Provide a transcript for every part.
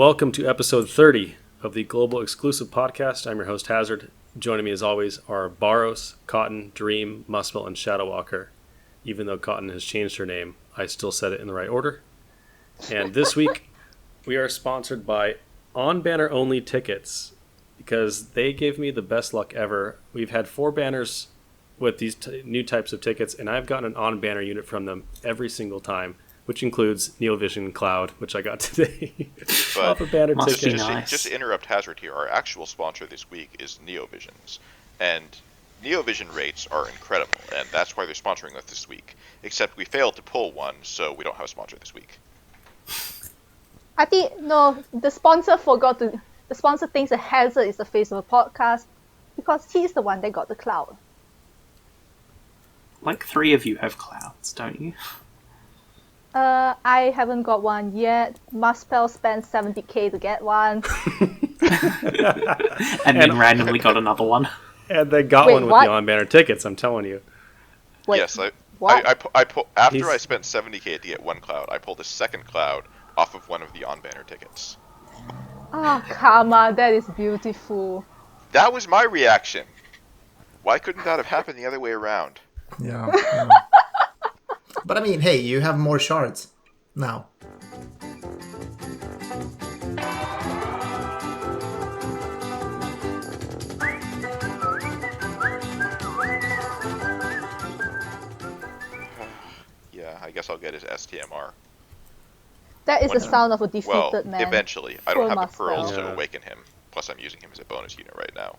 Welcome to episode 30 of the Global Exclusive Podcast. I'm your host, Hazard. Joining me as always are Bharos, Cotton, Dream, Muspel, and Shadowwalker. Even though Cotton has changed her name, I still said it in the right order. And this week, we are sponsored by on-banner only tickets because they gave me the best luck ever. We've had 4 banners with these new types of tickets, and I've gotten an on-banner unit from them every single time, which includes Neovision Cloud, which I got today. Off a banner ticket. Just to interrupt Hazard here, our actual sponsor this week is Neovisions. And Neovision rates are incredible, and that's why they're sponsoring us this week. Except we failed to pull one, so we don't have a sponsor this week. I think, no, the sponsor thinks that Hazard is the face of the podcast because he's the one that got the cloud. Like 3 of you have clouds, don't you? I haven't got one yet. Muspel spent 70k to get one. and then randomly got another one. And they got one with the on-banner tickets, I'm telling you. Wait, yes, I what? spent 70k to get one cloud, I pulled a second cloud off of one of the on-banner tickets. Oh, come on, that is beautiful. That was my reaction. Why couldn't that have happened the other way around? Yeah. But I mean, hey, you have more shards now. Yeah, I guess I'll get his STMR. That is the sound of a defeated man. Eventually. I don't have the Muspel. pearls to awaken him. Plus, I'm using him as a bonus unit right now.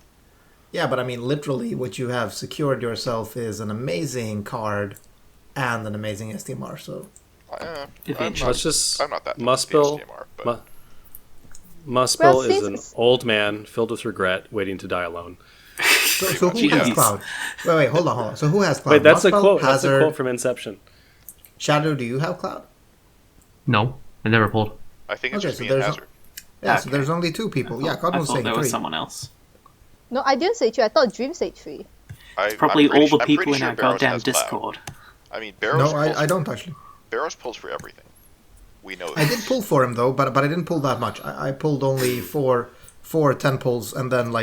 Yeah, but I mean, literally, what you have secured yourself is an amazing card and an amazing STMR, so... I'm not that Muspel, STMR, but... Muspel is an old man filled with regret, waiting to die alone. So who has Cloud? Wait, hold on. So who has Cloud? Wait, that's Muspel, a quote. Hazard, That's a quote from Inception. Shadow, do you have Cloud? No, I never pulled. I think it's just me and Hazard. So there's only 2 people. Yeah, Cotton was saying 3. I thought there was someone else. No, I didn't say 3. I thought Dream said 3. Probably all the people in our goddamn Discord. I mean, Bharos... No, I don't actually. Bharos pulls for everything. We know I did pull for him, though, but I didn't pull that much. I pulled only 4 10 pulls and then,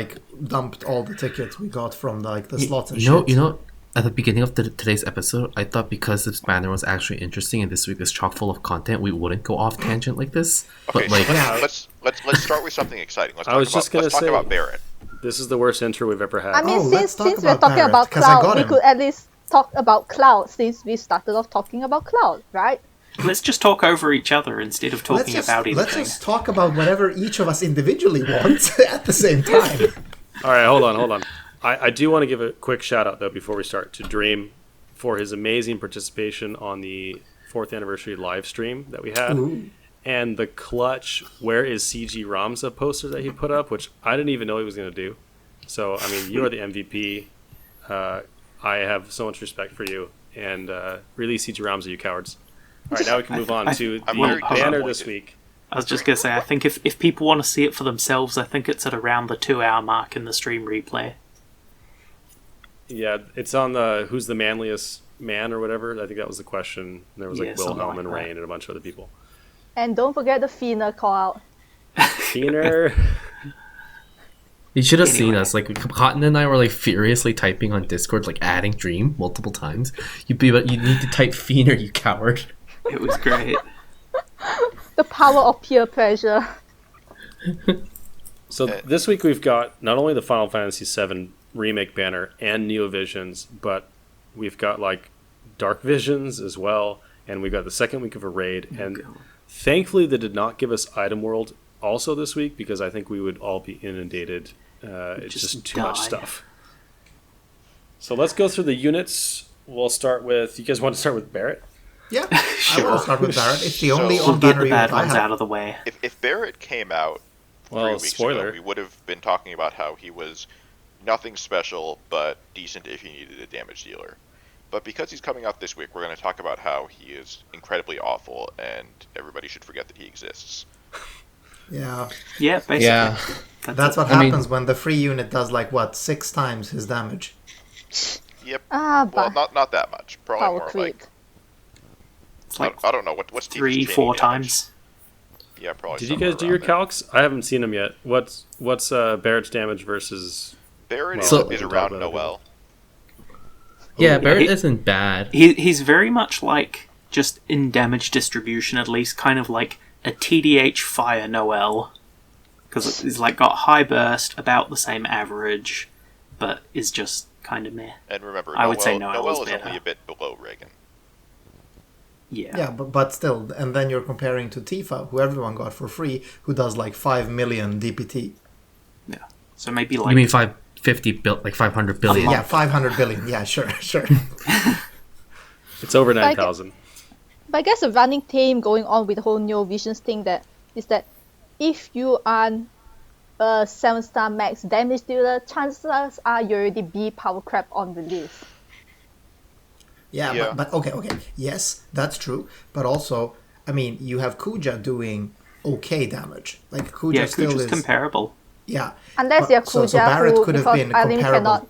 dumped all the tickets we got from, the slots and shit. You know, at the beginning of today's episode, I thought because this banner was actually interesting and this week is chock full of content, we wouldn't go off tangent like this. Okay, but, let's start with something exciting. Let's talk about Barrett. This is the worst intro we've ever had. I mean, since we're talking Barrett, about Cloud, we could at least talk about Cloud since we started off talking about Cloud, right? Let's just talk over each other instead of talking about anything. Let's just talk about whatever each of us individually wants at the same time. All right, hold on. I do want to give a quick shout out, though, before we start, to Dream for his amazing participation on the 4th anniversary live stream that we had. Ooh. And the clutch "Where is CG Ramza" poster that he put up, which I didn't even know he was going to do. So, I mean, you are the MVP. I have so much respect for you. And release CG Ramza, you cowards. All right, now we can move on to the banner this week. I was just going to say, I think if people want to see it for themselves, I think it's at around the 2-hour mark in the stream replay. Yeah, it's on the Who's the Manliest Man or whatever. I think that was the question. There was Wilhelm and Rain and a bunch of other people. And don't forget the Fina call out. Feener. you should have seen us. Cotton and I were furiously typing on Discord, adding Dream multiple times. You need to type Feener, you coward. It was great. The power of peer pressure. So this week we've got not only the Final Fantasy VII remake banner and Neovisions, but we've got Dark Visions as well, and we've got the second week of a raid. And thankfully they did not give us Item World also this week because I think we would all be inundated. It's just too much stuff. So let's go through the units. We'll start with... You guys want to start with Barrett? Yeah, sure. I will start with Barrett. It's the only we'll get on-banner the bad unit I ones have. out of the way. If Barrett came out 3 weeks ago, we would have been talking about how he was nothing special, but decent if you needed a damage dealer. But because he's coming out this week, we're going to talk about how he is incredibly awful, and everybody should forget that he exists. Yeah. Yeah, basically. Yeah. That's what happens when the free unit does 6 times his damage. Yep. Well, not that much. Probably power more creep. like... I don't know. What's Tifa's 3-4 times. Yeah, probably. Did you guys do your calcs? I haven't seen them yet. What's Barrett's damage versus? Barrett is around Noel. Yeah, Barrett isn't bad. He's very much like, just in damage distribution at least, kind of like a TDH Fire Noel. Because he's like got high burst, about the same average, but is just kind of meh. And remember, I would say Noel is only a bit below Reagan. Yeah. Yeah, but still, and then you're comparing to Tifa, who everyone got for free, who does like 5 million DPT. Yeah. So maybe like... You mean 500 billion? Yeah, 500 billion. Yeah, sure. It's over 9,000. But I guess a running theme going on with the whole Neo Visions thing is that if you are a 7-star max damage dealer, chances are you already be power crap on the list. Yeah. But okay. Yes, that's true. But also, I mean, you have Kuja doing okay damage. Like Kuja still Kuja's is comparable. Yeah. Unless you're Kuja, so Barrett could have been comparable.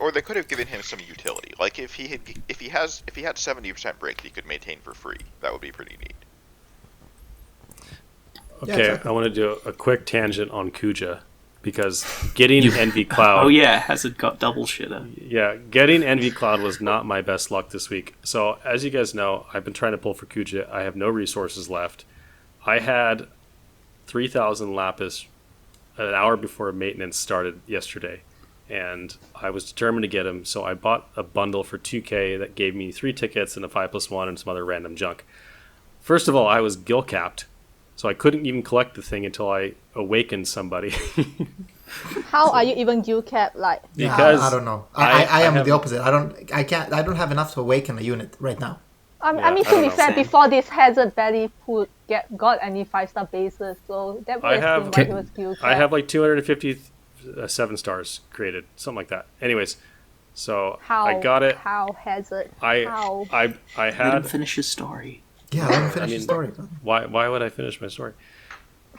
Or they could have given him some utility. Like if he had 70% break, he could maintain for free. That would be pretty neat. Okay, Yeah, exactly. I want to do a quick tangent on Kuja, because getting Envy Cloud... Oh yeah, Hazard got double shitter. Yeah, getting Envy Cloud was not my best luck this week. So, as you guys know, I've been trying to pull for Kuja. I have no resources left. I had 3,000 Lapis an hour before maintenance started yesterday, and I was determined to get him, so I bought a bundle for 2k that gave me 3 tickets and a 5+1 and some other random junk. First of all, I was gill capped, so I couldn't even collect the thing until I awakened somebody. How are you even gill cap? Like, because I don't know. I am the opposite. I don't have enough to awaken a unit right now. I mean, to be fair, before this Hazard barely got any 5-star bases, so that would explain why he was gill cap. I have like 250 7-stars created, something like that. Anyways, so I got it. How Hazard? I Let had him finish his story. Yeah, let me finish the story. Why would I finish my story?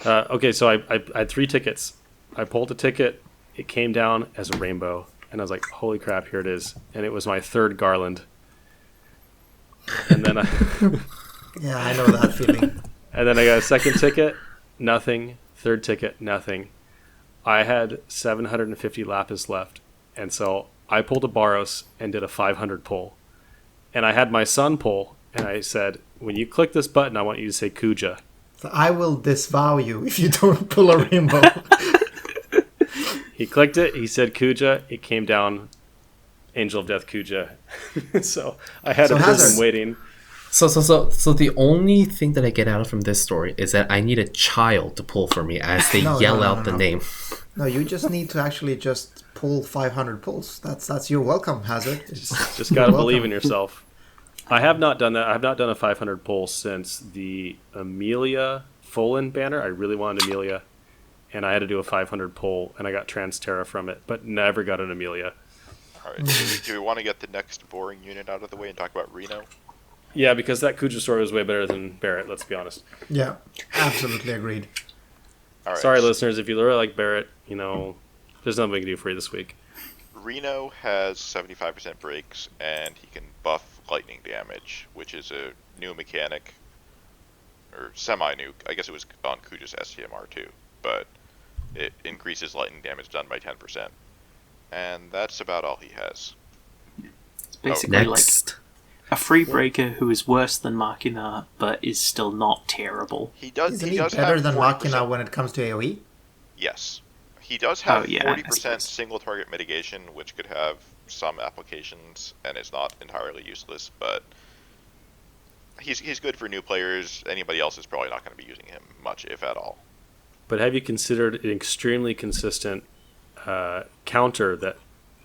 Okay, so I had 3 tickets. I pulled a ticket. It came down as a rainbow, and I was like, "Holy crap! Here it is!" And it was my 3rd garland. And then yeah, I know that feeling. And then I got a 2nd ticket, nothing. 3rd ticket, nothing. I had 750 lapis left, and so I pulled a Bharos and did a 500 pull. And I had my son pull, and I said, "When you click this button, I want you to say Kuja." So I will disavow you if you don't pull a rainbow. He clicked it. He said Kuja. It came down, Angel of Death Kuja. So I had a person waiting. So the only thing that I get out from this story is that I need a child to pull for me as they yell out the name. No, you just need to actually just pull 500 pulls. That's your welcome, Hazard. Just gotta believe in yourself. I have not done that. I have not done a 500 pull since the Amelia Folan banner. I really wanted Amelia, and I had to do a 500 pull, and I got Transterra from it, but never got an Amelia. All right, do we want to get the next boring unit out of the way and talk about Reno? Yeah, because that Kuja story was way better than Barrett, let's be honest. Yeah, absolutely agreed. All right. Sorry, listeners, if you really like Barrett, there's nothing we can do for you this week. Reno has 75% breaks, and he can buff lightning damage, which is a new mechanic, or semi-new. I guess it was on Kuja's STMR too, but it increases lightning damage done by 10%. And that's about all he has. It's basically like a free breaker who is worse than Machina, but is still not terrible. Isn't he better than Machina when it comes to AoE? Yes. He does have 40% single target mitigation, which could have some applications, and is not entirely useless, but he's good for new players. Anybody else is probably not going to be using him much, if at all. But have you considered an extremely consistent counter that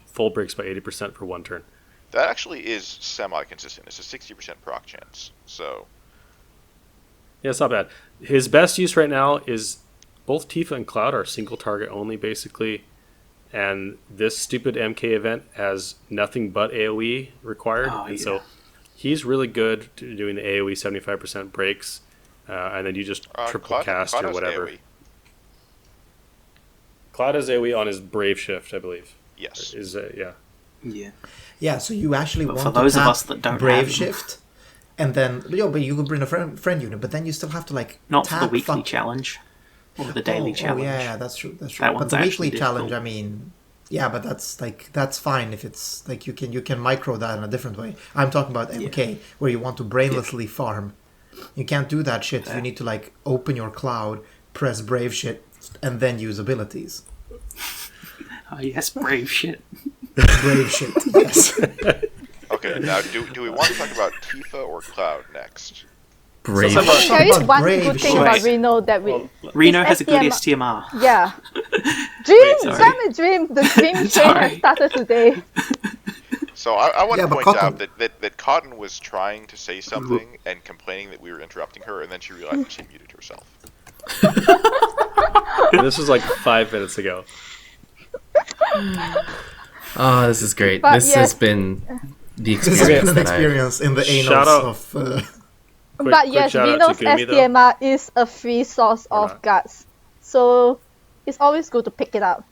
full breaks by 80% for 1 turn? That actually is semi-consistent. It's a 60% proc chance, so... Yeah, it's not bad. His best use right now is both Tifa and Cloud are single target only, basically, and this stupid MK event has nothing but AoE required, so he's really good to doing the AoE 75% breaks, and then you just triple cast or whatever. AoE. Cloud has AoE on his Brave Shift, I believe. Yes. Yeah. Yeah, so you actually want for those to of tap us that don't Brave have Shift And then, but you could bring a friend unit, but then you still have to like not for the weekly challenge or the daily challenge. Yeah, that's true. That but the weekly challenge, difficult. I mean, yeah, but that's fine if it's like you can micro that in a different way. I'm talking about MK where you want to brainlessly farm. You can't do that shit. You need to like open your cloud, press brave shit, and then use abilities. Oh yes, brave shit. Brave shit. Yes. Okay, now do we want to talk about Tifa or Cloud next? Brave. There is one brave good thing shit. about Reno that Reno his has a good STMR. STMR. Yeah. Dream, sorry. damn it, Dream. The Dream train Sorry. has started today. So I want to but point out Cotton- that Cotton was trying to say something and complaining that we were interrupting her, and then she realized she muted herself. This was like 5 minutes ago. Oh, this is great. But This has been the This has experience been an that I... experience in the Shout annals out. of. But yes, shout out Reno's to Gumi, though. STMR is a free source Or of not. guts. So it's always good to pick it up.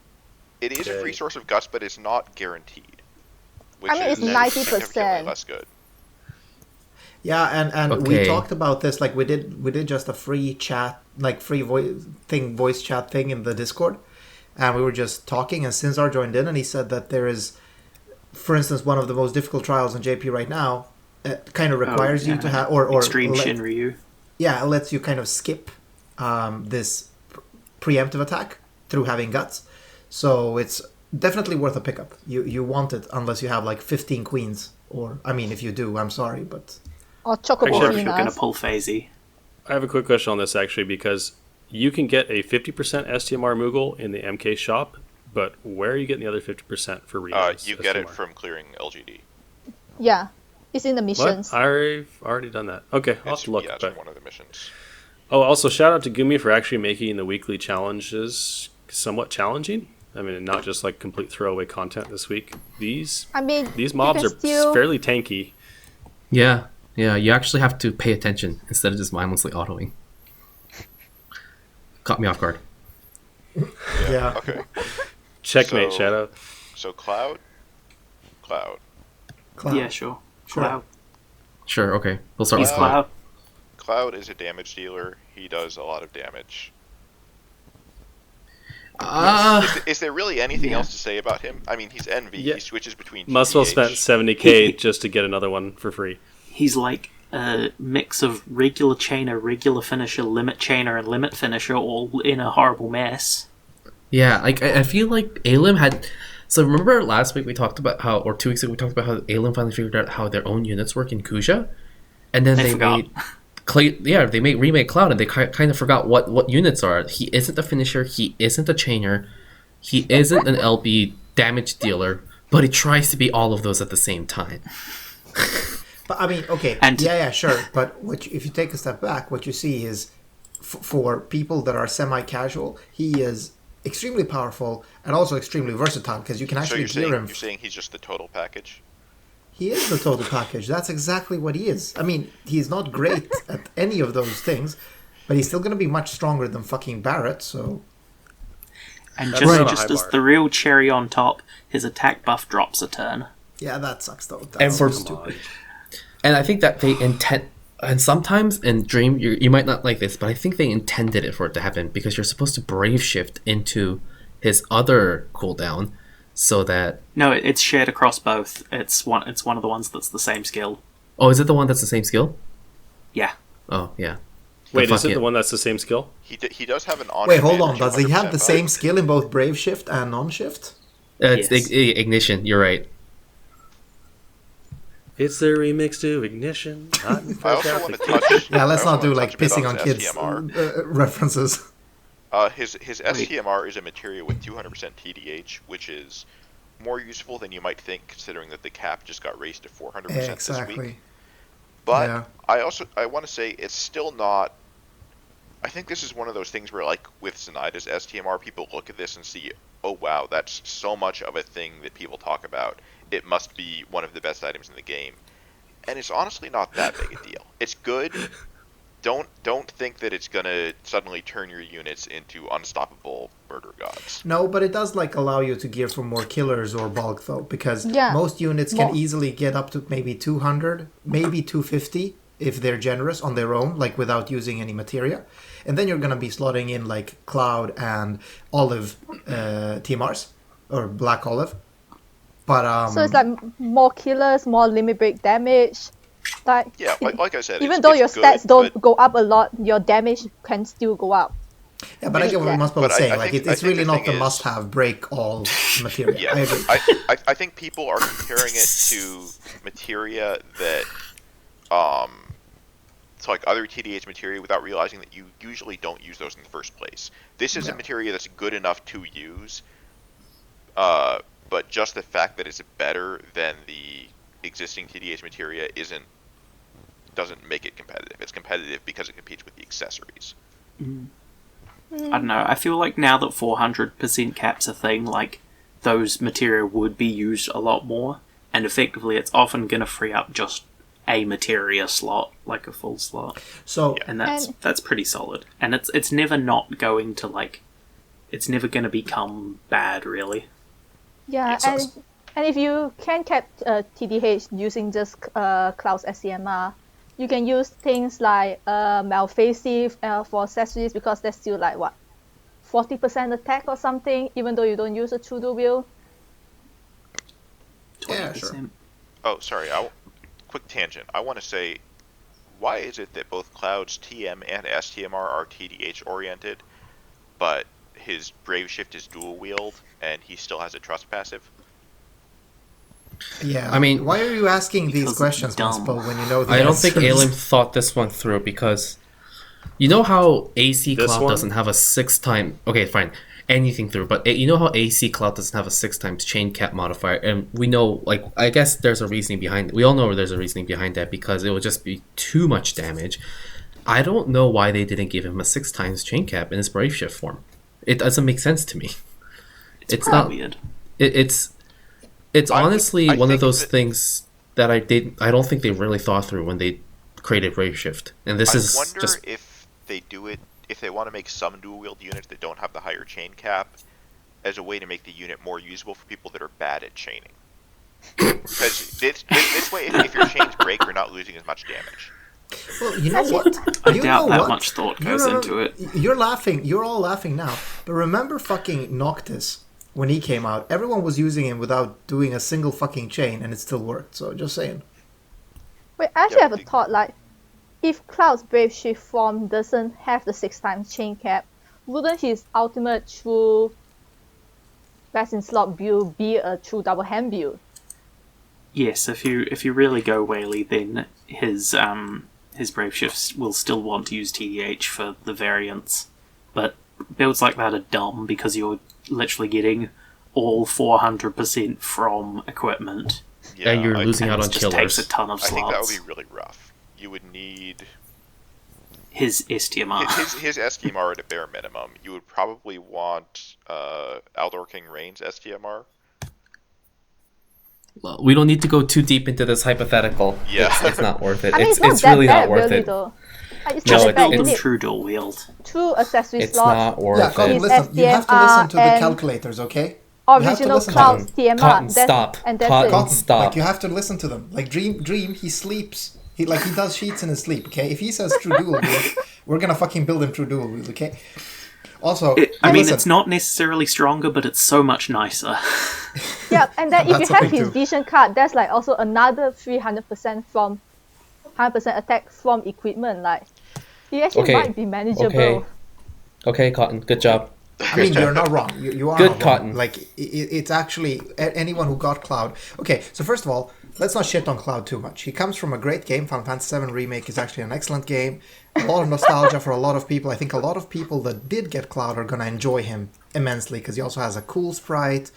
It is a Okay. free source of guts, but it's not guaranteed. Which I mean, is it's significantly 90%. less good. Yeah, and we Okay. talked about this. Like we did just a free chat, like free voice chat thing in the Discord, and we were just talking. And Sinzar joined in, and he said that there is, for instance, one of the most difficult trials in JP right now. It kind of requires you to have or Extreme Shinryu. Yeah, it lets you kind of skip this preemptive attack through having guts. So it's definitely worth a pickup. You want it unless you have like 15 queens, or I mean, if you do, I'm sorry, but Or Chocobo Actually, Or if you're going to Finas. pull Phasey. I have a quick question on this actually because you can get a 50% STMR Moogle in the MK shop, but where are you getting the other 50% for Reno's You get it STMR? from clearing LGD. Yeah. It's in the missions. What? I've already done that. Okay, I'll have to look. Yeah, it's but... one of the missions. Oh, also shout out to Gumi for actually making the weekly challenges somewhat challenging. I mean, not just like complete throwaway content this week. These I mean, mobs you are can still... fairly tanky. Yeah, you actually have to pay attention instead of just mindlessly autoing. Caught me off guard. yeah. Okay. Checkmate, So- Shadow. So Cloud. Cloud. Yeah, sure. Sure. Cloud. Sure, okay. We'll start He's with Cloud. Cloud. Cloud is a damage dealer. He does a lot of damage. Is there really anything else to say about him? I mean, he's envy. Yeah. He switches between. Must well TDH. spent 70k just to get another one for free. He's like a mix of regular chainer, regular finisher, limit chainer, and limit finisher all in a horrible mess. Yeah, like I feel like Alim had. So remember last week we talked about how, or 2 weeks ago we talked about how Alim finally figured out how their own units work in Kuja, and then I they forgot. made. They made remake Cloud, and they kind of forgot what units are. He isn't a finisher. He isn't a chainer. He isn't an LB damage dealer, but he tries to be all of those at the same time. But I mean, okay, And- yeah, sure. But if you take a step back, what you see is, for people that are semi-casual, he is extremely powerful and also extremely versatile because you can So actually you're gear him. saying he's just the total package? He is the total package. That's exactly what he is. I mean, he's not great at any of those things, but he's still going to be much stronger than fucking Barrett. So And That's just, not a just high as bar. the real cherry on top, his attack buff drops a turn. yeah, that sucks though. That's And so for- stupid. And I think that they intend, and sometimes in Dream, you might not like this, but I think they intended it for it to happen because you're supposed to brave shift into his other cooldown, so that. No, it's shared across both. It's one of the ones that's the same skill. Oh, is it the one that's the same skill? Yeah. Oh, yeah. Wait, Fuck is it the one that's the same skill? He does have an on. Wait, hold on. Does he have the same skill in both Brave Shift and Non-Shift? It's Yes. Ignition. You're right. It's the remix to Ignition. Not in I also want to touch. Yeah, let's I also not do wanna like touch a bit pissing on his kids STMR. references. His STMR is a materia with 200% TDH, which is more useful than you might think, considering that the cap just got raised to 400% this week. Exactly. But Yeah. I want to say it's still not. I think this is one of those things where, like with Zenaida's STMR, people look at this and see, oh wow, that's so much of a thing that people talk about. It must be one of the best items in the game, and it's honestly not that big a deal. It's good. Don't think that it's gonna suddenly turn your units into unstoppable murder gods. No, but it does like allow you to gear for more killers or bulk though, because Yeah. most units can More. easily get up to maybe 200, maybe 250 if they're generous on their own, like without using any materia. And then you're going to be slotting in like Cloud and Olive TMRs, or Black Olive. But so it's like more killers, more limit break damage. Like I said, even though your stats don't go up a lot, your damage can still go up. Yeah, but I get what Muspel is saying. Like, it's really not the must-have break all materia. Yeah, I agree. I think people are comparing it to materia that, to like other TDH materia without realizing that you usually don't use those in the first place. This is a materia that's good enough to use, but just the fact that it's better than the existing TDH materia doesn't make it competitive. It's competitive because it competes with the accessories. I don't know. I feel like now that 400% cap's a thing, like, those materia would be used a lot more, and effectively it's often going to free up just a materia slot, like a full slot. So, and that's pretty solid. And it's never not going to, like, it's never going to become bad, really. Yeah, and if you can cap TDH using just Cloud's SCMR, you can use things like Malphasive for accessories, because that's still like, 40% attack or something, even though you don't use a true dual wield. Yeah, sure. Oh, sorry. Quick tangent. I want to say, why is it that both Cloud's TM and STMR are TDH oriented, but his Brave Shift is dual wield and he still has a trust passive? Yeah, I mean, why are you asking these questions, Muspel, when you know the I don't answers? think Alim thought this one through, because you know how AC Cloud doesn't have a 6x... Okay, fine. Anything through, but you know how AC Cloud doesn't have a 6x chain cap modifier, and we know, like, I guess there's a reasoning behind... We all know there's a reasoning behind that, because it would just be too much damage. I don't know why they didn't give him a 6x chain cap in his Brave Shift form. It doesn't make sense to me. It's not weird. It's honestly one of those things that I don't think they really thought through when they created Brave Shift. And this is wonder just... if they do it, if they want to make some dual wield units that don't have the higher chain cap as a way to make the unit more usable for people that are bad at chaining. Because this way, if your chains break, you're not losing as much damage. Well, you know what? I doubt that much thought goes into it. You're laughing. You're all laughing now. But remember fucking Noctis, when he came out, everyone was using him without doing a single fucking chain, and it still worked. So, just saying. Wait, I actually have a thought, like, if Cloud's Brave Shift form doesn't have the 6x chain cap, wouldn't his ultimate true best in slot build be a true double hand build? Yes, if you really go whaley, then his Brave Shifts will still want to use TDH for the variants. But builds like that are dumb, because you're literally getting all 400% from equipment. Yeah, and you're losing out on just killers. Takes a ton of slots. I think that would be really rough. You would need his STMR. His STMR at a bare minimum. You would probably want Aldor King Rain's STMR. Well, we don't need to go too deep into this hypothetical. Yeah. It's not worth it. I mean, it's really not worth it. Though. It's true dual wield. Two accessory it's slots. Not worth it. Listen, you have to listen to the calculators, okay? Original Cloud TMR. Cotton, stop. And that's Cotton, stop. Like, you have to listen to them. Like Dream, he sleeps. He does sheets in his sleep, okay? If he says true dual wield, we're gonna fucking build him true dual wield, okay? Also, it's not necessarily stronger, but it's so much nicer. Yeah, and then if you have his vision card, that's like also another 300% from 100% attack from equipment. Like, it actually might be manageable. Okay, Cotton, good job. I mean, you're not wrong. You are good, not Cotton. Wrong. Like, it's actually anyone who got Cloud. Okay, so first of all, let's not shit on Cloud too much. He comes from a great game. Final Fantasy VII Remake is actually an excellent game. A lot of nostalgia for a lot of people. I think a lot of people that did get Cloud are going to enjoy him immensely, because he also has a cool sprite.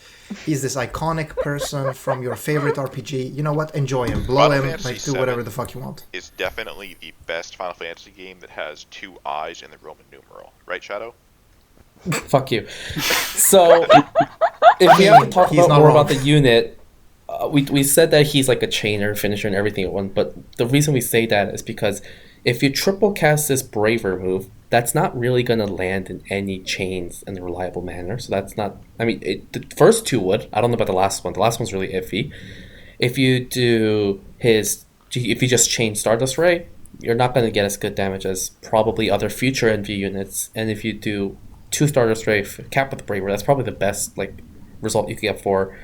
He's this iconic person from your favorite RPG. You know what? Enjoy him. Blow Final him. Fantasy Like, do whatever the fuck you want. It's definitely the best Final Fantasy game that has 2 eyes in the Roman numeral. Right, Shadow? Fuck you. So, if we have to talk about the unit, we said that he's like a chainer, finisher, and everything at once. But the reason we say that is because if you triple cast this Braver move, that's not really going to land in any chains in a reliable manner. So that's not... I mean, the first 2 would. I don't know about the last one. The last one's really iffy. If you do if you just chain Stardust Ray, you're not going to get as good damage as probably other future NV units. And if you do 2-star strafe cap with Braver, that's probably the best result you can get for.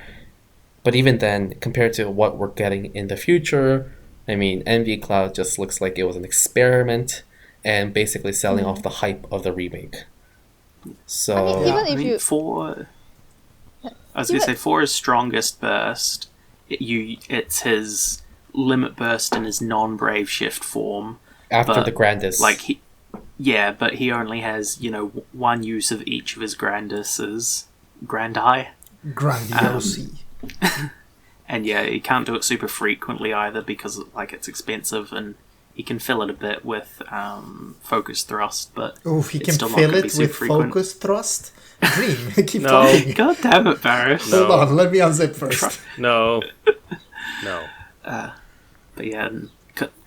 But even then, compared to what we're getting in the future, I mean, NV Cloud just looks like it was an experiment and basically selling off the hype of the remake. So for his strongest burst, it's his limit burst in his non-Brave Shift form. After the Grandis. But he only has, one use of each of his Grandises. Grandi? Grandiosi. And he can't do it super frequently either because it's expensive, and he can fill it a bit with focus thrust, but he can fill it with focus thrust? Dream, keep talking. God damn it, Bharos. Hold on, let me unzip first. No. But yeah,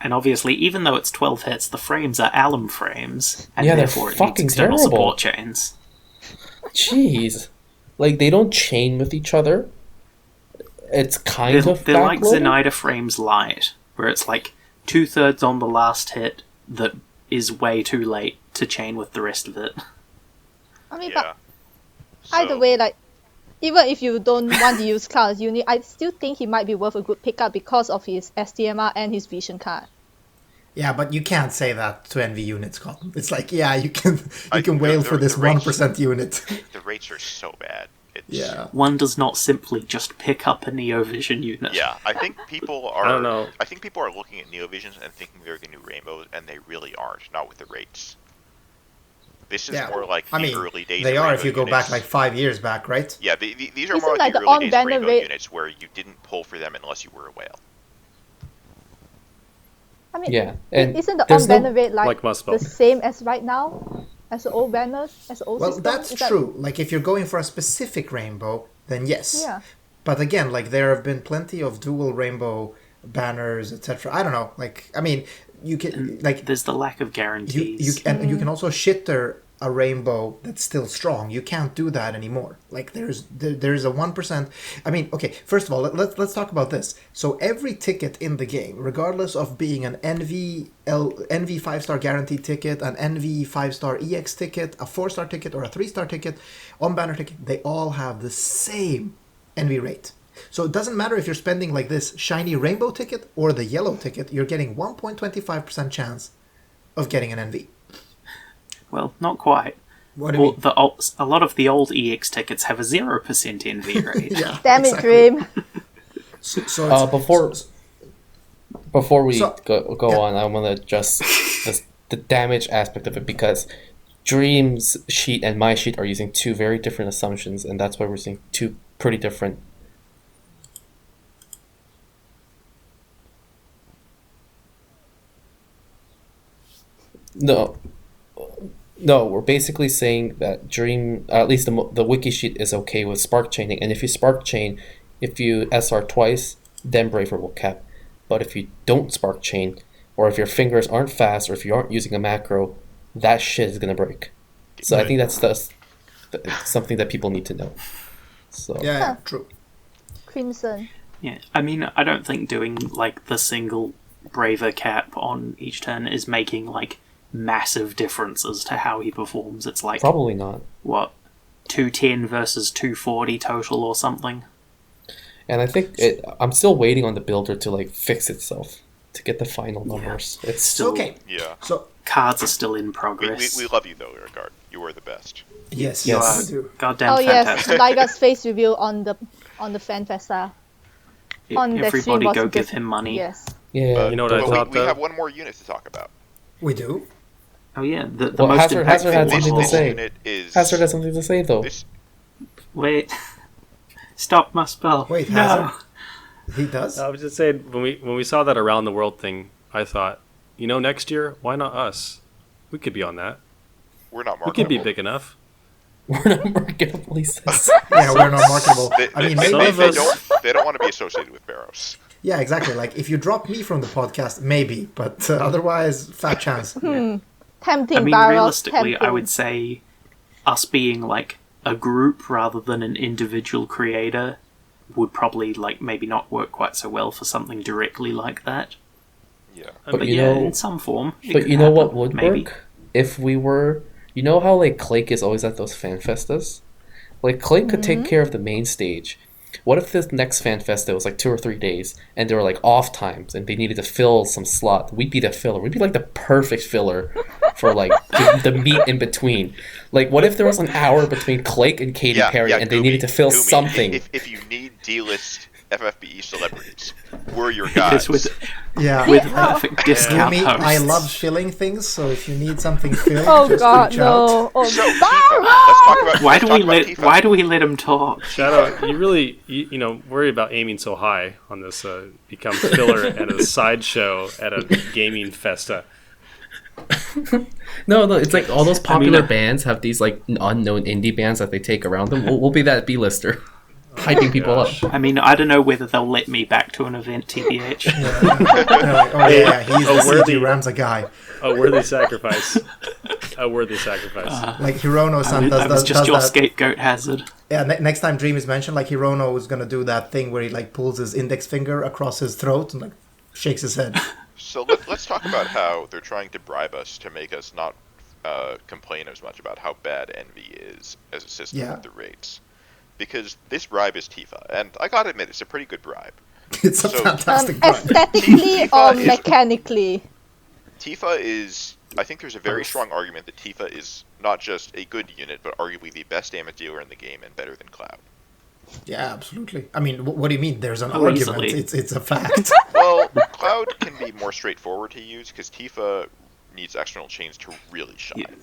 and obviously, even though it's 12 hits, the frames are alum frames, and therefore it needs external support chains. Jeez. They don't chain with each other. It's they're like Zenaida frames light, where it's 2/3 on the last hit that is way too late to chain with the rest of it. I mean, but either way, even if you don't want to use Cloud as unit, I still think he might be worth a good pickup because of his STMR and his vision card. Yeah, but you can't say that to NV units, Cotton. It's you can wail for this 1% unit. The rates are so bad. One does not simply just pick up a Neovision unit. Yeah, I think people are. I don't know. I think people are looking at Neovisions and thinking they're going to do rainbows, and they really aren't. Not with the rates. This is more the early days. They of are if you go units. back 5 years back, right? Yeah, these are more like the early days of rainbow units where you didn't pull for them unless you were a whale. I mean, and isn't the on-banner rate the same as right now? As the old banners? As the old Well, system? that's true. If you're going for a specific rainbow, then yes. Yeah. But again, there have been plenty of dual rainbow banners, etc. I don't know. You can there's the lack of guarantees. You can also shitter a rainbow that's still strong. You can't do that anymore. There's a 1%. I mean, okay. First of all, let's talk about this. So every ticket in the game, regardless of being an NV 5-star guaranteed ticket, an NV 5-star EX ticket, a 4-star ticket, or a 3-star ticket, on banner ticket, they all have the same NV rate. So it doesn't matter if you're spending this shiny rainbow ticket or the yellow ticket, you're getting 1.25% chance of getting an NV. Well, not quite. What do you mean? A lot of the old EX tickets have a 0% NV rate. Damn it, Dream. Before we go on, I want to address the damage aspect of it, because Dream's sheet and my sheet are using two very different assumptions, and that's why we're seeing two pretty different. No, we're basically saying that Dream, at least the wiki sheet, is okay with spark chaining, and if you spark chain, if you SR twice, then Braver will cap. But if you don't spark chain, or if your fingers aren't fast, or if you aren't using a macro, that shit is gonna break. So I think that's something that people need to know. So yeah, true. Crimson. Yeah, I mean, I don't think doing the single Braver cap on each turn is making massive differences to how he performs. It's probably not. What, 210 versus 240 total or something? And I think I'm still waiting on the builder to fix itself to get the final numbers. It's still okay. Yeah. So cards are still in progress. We love you though, Regard. You are the best. Yes, you are. Goddamn fantastic. Yes, Liga's face reveal on the FanFesta. Everybody go give him money. Yes. Yeah. You know what I thought? We have one more unit to talk about. We do. Oh yeah, the most Hazard had something to say. Hazard has something to say though. Wait, stop my spell. Wait, no. Hazard? He does. I was just saying, when we saw that around the world thing, I thought, next year, why not us? We could be on that. We're not marketable. We could be big enough. We're not marketable, he says. Yeah, we're not marketable. They don't want to be associated with Bharos. Yeah, exactly. If you drop me from the podcast, maybe, but otherwise, fat chance. Tempting, I mean, Bharos, realistically, tempting. I would say us being a group rather than an individual creator would probably maybe not work quite so well for something directly like that. Yeah. But in some form. But you know what would work? If we were... You know how, like, Clake is always at those fan festas? Like, Clake could take care of the main stage. What if this next fan festa was, like, 2 or 3 days, and there were, like, off times, and they needed to fill some slot? We'd be the filler. We'd be, like, the perfect filler for, like, the meat in between. Like, what if there was an hour between Clake and Katy Perry, and they needed to fill something? If you need D-list FFBE celebrities, we're your guys. with perfect discount hosts. I love filling things, so if you need something filled, reach out. So, Tifa, let's talk about Why do we let him talk? Shadow, you really worry about aiming so high on this become filler at a sideshow at a gaming festa. No, it's like all those popular bands have these like unknown indie bands that they take around them. We'll be that B-lister. Hyping people up. I mean, I don't know whether they'll let me back to an event, TBH. He's the worthy Ramza guy. A worthy sacrifice. Like Hirono-san does just your that. Scapegoat Hazard. Yeah, next time Dream is mentioned, like Hirono is gonna do that thing where he like pulls his index finger across his throat and like shakes his head. So let's talk about how they're trying to bribe us to make us not complain as much about how bad Envy is as a system with the rates. Because this bribe is Tifa, and I gotta admit, it's a pretty good bribe. It's a fantastic bribe. Aesthetically or mechanically? Tifa is... I think there's a very strong argument that Tifa is not just a good unit, but arguably the best damage dealer in the game and better than Cloud. Yeah, absolutely. I mean, what do you mean there's an argument? It's a fact. Well, Cloud can be more straightforward to use, because Tifa needs external chains to really shine.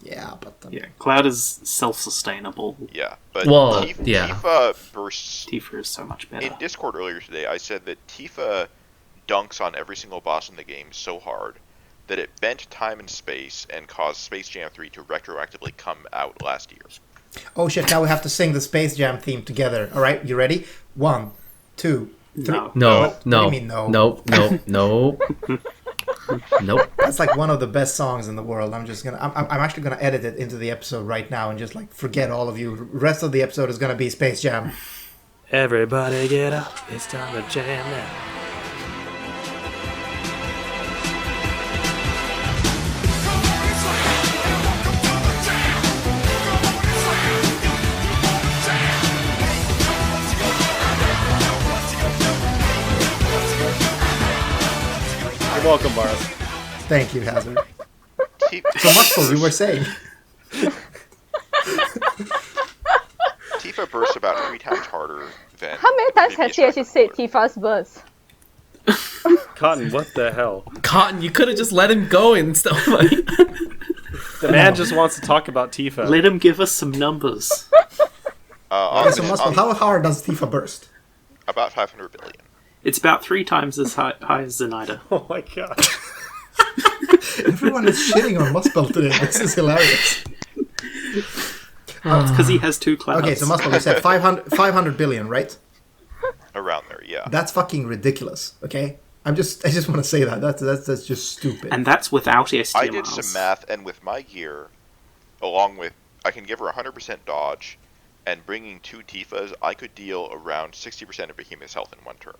Yeah, but... Cloud is self-sustainable. Yeah, but Tifa bursts... Tifa is so much better. In Discord earlier today, I said that Tifa dunks on every single boss in the game so hard that it bent time and space and caused Space Jam 3 to retroactively come out last year. Oh shit, now we have to sing the Space Jam theme together. Alright, you ready? 1, 2, 3. No. What do you mean no? No. Nope. That's like one of the best songs in the world. I'm actually gonna edit it into the episode right now and just like forget all of you. Rest of the episode is gonna be Space Jam. Everybody get up, it's time to jam now. You're welcome, Bharos. Thank you, Hazard. So much what you were saying. Tifa bursts about 3 times harder than... How many times has she actually said Tifa's burst? Cotton, what the hell? Cotton, you could have just let him go and stuff. The man just wants to talk about Tifa. Let him give us some numbers. How hard does Tifa burst? About 500 billion. It's about 3 times as high as Zenaida. Oh my god. Everyone is shitting on Muspel today. This is hilarious. It's because he has 2 clouds. Okay, so Muspel, you said 500 billion, right? Around there, yeah. That's fucking ridiculous, okay? I just want to say that. That's just stupid. And that's without STMRs. I did some math, and with my gear, along with... I can give her 100% dodge, and bringing 2 Tifas, I could deal around 60% of Behemoth's health in 1 turn.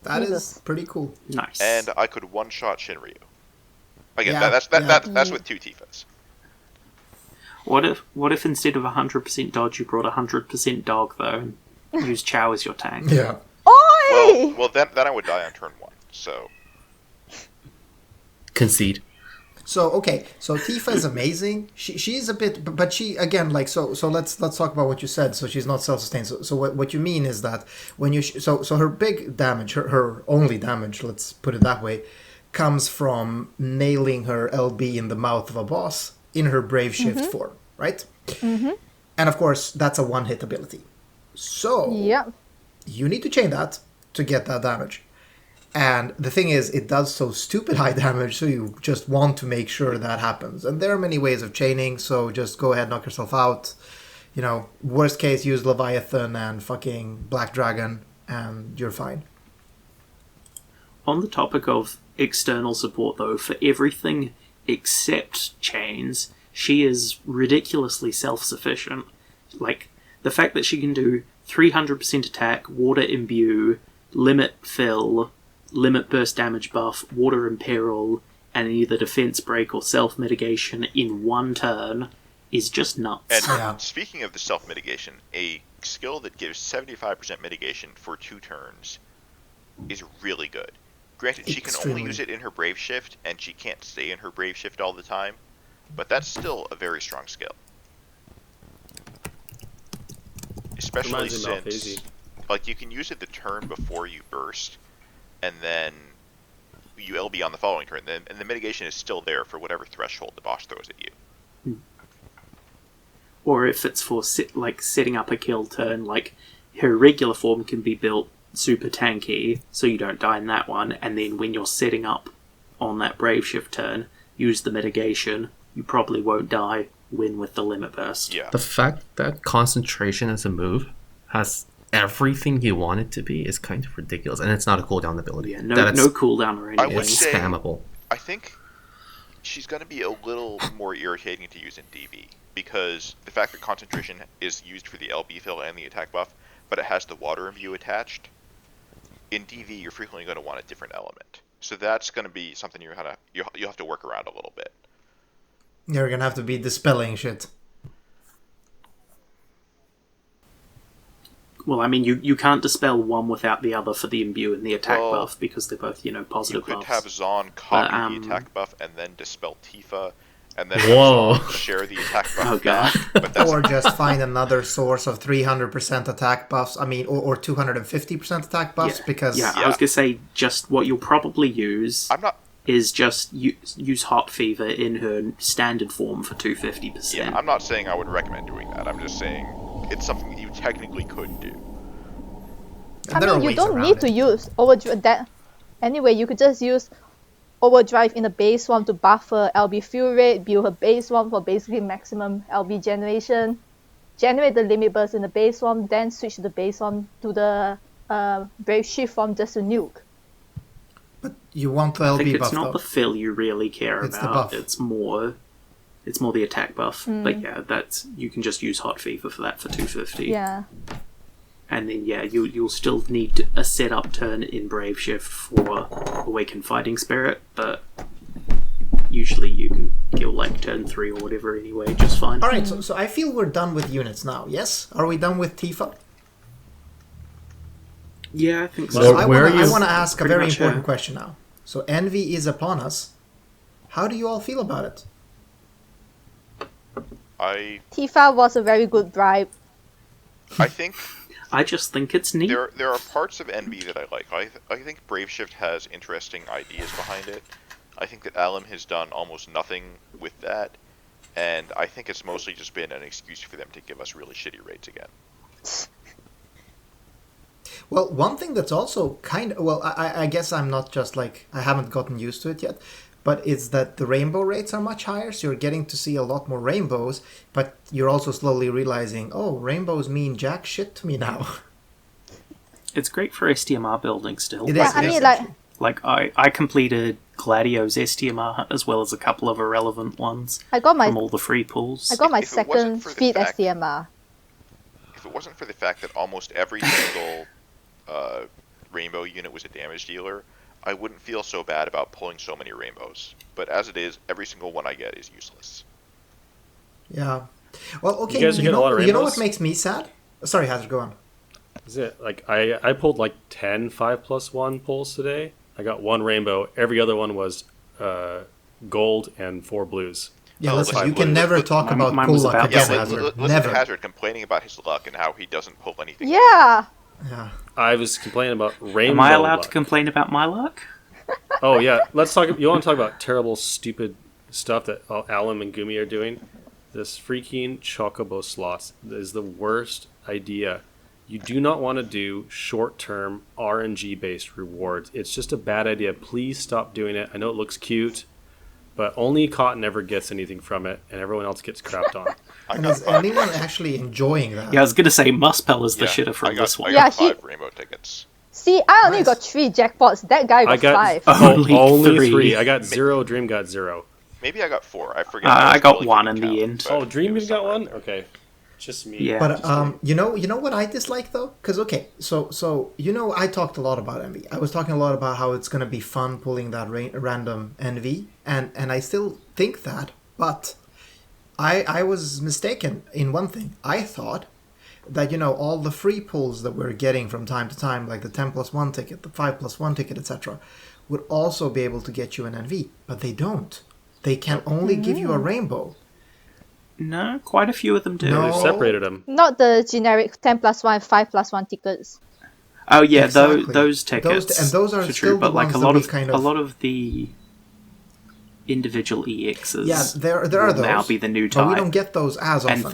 That is pretty cool. Nice. And I could one-shot Shinryu. Again, that's with 2 Tifas. What if instead of 100% dodge you brought 100% dog though, and used Chow as your tank? Yeah. Oi! Well, then I would die on turn 1. So. Concede. So Tifa is amazing. She's a bit, but she again like so let's talk about what you said. So she's not self-sustained. So what you mean is that when you so her big damage, her only damage, let's put it that way, comes from nailing her LB in the mouth of a boss in her Brave Shift form, right? Mm-hmm. And of course that's a 1-hit ability. So you need to chain that to get that damage. And the thing is, it does so stupid high damage, so you just want to make sure that happens. And there are many ways of chaining, so just go ahead, knock yourself out. You know, worst case, use Leviathan and fucking Black Dragon, and you're fine. On the topic of external support, though, for everything except chains, she is ridiculously self-sufficient. Like, the fact that she can do 300% attack, water imbue, limit fill, limit burst damage buff, water imperil, and either defense break or self-mitigation in one turn is just nuts. And speaking of the self-mitigation, a skill that gives 75% mitigation for 2 turns is really good. Granted, she can only use it in her Brave Shift, and she can't stay in her Brave Shift all the time, but that's still a very strong skill. Especially since, like, you can use it the turn before you burst, and then you LB on the following turn, and the mitigation is still there for whatever threshold the boss throws at you. Or if it's for setting up a kill turn, like her regular form can be built super tanky, so you don't die in that one, and then when you're setting up on that Brave Shift turn, use the mitigation, you probably won't die, win with the limit burst. Yeah. The fact that concentration as a move has everything you want it to be is kind of ridiculous, and it's not a cooldown ability. Yeah, no cooldown or anything. It's spammable. I think she's going to be a little more irritating to use in DV, because the fact that concentration is used for the LB fill and the attack buff, but it has the water imbue attached, in DV you're frequently going to want a different element. So that's going to be something you'll have to work around a little bit. You're going to have to be dispelling shit. Well, I mean, you can't dispel one without the other for the imbue and the attack buff, because they're both, positive buffs. You could have Zon copy the attack buff and then dispel Tifa, and then Zon share the attack buff. Oh, God. Or just find another source of 300% attack buffs, or 250% attack buffs, because... Yeah, I was going to say, just what you'll probably use is just use Hot Fever in her standard form for 250%. Yeah, I'm not saying I would recommend doing that, I'm just saying it's something that you technically could do. I mean, you don't need to use Overdrive that. Anyway, you could just use Overdrive in the base form to buffer LB fuel rate, build her base form for basically maximum LB generation, generate the limit burst in the base form, then switch the base form to the Brave Shift form just to nuke. But you want the LB buff, I think it's not the fill you really care it's about. The buff. It's more the attack buff. But yeah, you can just use Hot Fever for that for 250. Yeah. And then you'll still need a setup turn in Brave Shift for Awakened Fighting Spirit, but usually you can kill like turn 3 or whatever anyway, just fine. Alright, so I feel we're done with units now, yes? Are we done with Tifa? Yeah, I think so. So I want to ask a very important question now. So Envy is upon us. How do you all feel about it? Tifa was a very good bribe. I think... I just think it's neat. There are parts of Envy that I like. I think Brave Shift has interesting ideas behind it. I think that Alum has done almost nothing with that, and I think it's mostly just been an excuse for them to give us really shitty rates again. Well, one thing that's also I guess I'm not just I haven't gotten used to it yet, but it's that the rainbow rates are much higher, so you're getting to see a lot more rainbows, but you're also slowly realizing, oh, rainbows mean jack shit to me now. It's great for STMR building still. It is. I mean, I completed Gladio's STMR as well as a couple of irrelevant ones from all the free pools. I got my second feed STMR. If it wasn't for the fact that almost every single rainbow unit was a damage dealer, I wouldn't feel so bad about pulling so many rainbows. But as it is, every single one I get is useless. Yeah. Well, okay, you know what makes me sad? Sorry, Hazard, go on. Is it I pulled 10 5+1 pulls today. I got 1 rainbow. Every other one was gold and 4 blues. Yeah, listen, you can never talk about cool luck again, Hazard. Listen to Hazard complaining about his luck and how he doesn't pull anything. Yeah. Yeah. I was complaining about rainbow. Am I allowed luck. to complain about my luck? Oh yeah, let's talk. You want to talk about terrible, stupid stuff that Alum and Gumi are doing? This freaking chocobo slots is the worst idea. You do not want to do short-term RNG-based rewards. It's just a bad idea. Please stop doing it. I know it looks cute, but only Cotton ever gets anything from it, and everyone else gets crapped on. And is anyone actually enjoying that? Yeah, I was going to say Muspel is the shitter from this one. I got 5 rainbow tickets. See, I only got 3 jackpots. That guy got 5. Only 3. I got 0. Dream got 0. Maybe I got 4. I forget. I got 1 in the end. Oh, Dream got 1? Okay. Just me. Yeah. But you know what I dislike though? Because so I talked a lot about NV. I was talking a lot about how it's gonna be fun pulling that random NV, and I still think that. But I was mistaken in one thing. I thought that all the free pulls that we're getting from time to time, like the 10+1 ticket, the 5+1 ticket, etc., would also be able to get you an NV, but they don't. They can only give you a rainbow. No, quite a few of them do. No. They've separated them. Not the generic 10+1, 5+1 tickets. Oh yeah, Exactly. those tickets. Those are for still the but like ones a that lot we of kind of- a lot of the individual EXs. Yeah, there are will those. now be the new But type. we don't get those as often. And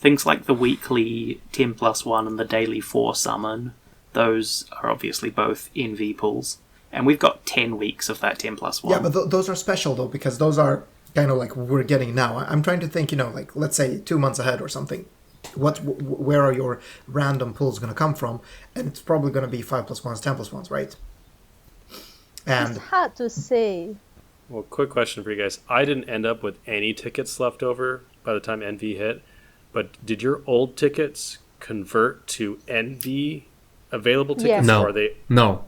things like the weekly 10+1 and the daily 4 summon, those are obviously both NV pulls. And we've got 10 weeks of that 10+1. Yeah, but those are special though, because those are kind of like we're getting now. I'm trying to think, like let's say 2 months ahead or something. Where are your random pulls going to come from? And it's probably going to be 5+1s, 10+1s, right? And It's hard to say. Well, quick question for you guys. I didn't end up with any tickets left over by the time NV hit, but did your old tickets convert to NV available tickets? Yes. Or are they... No.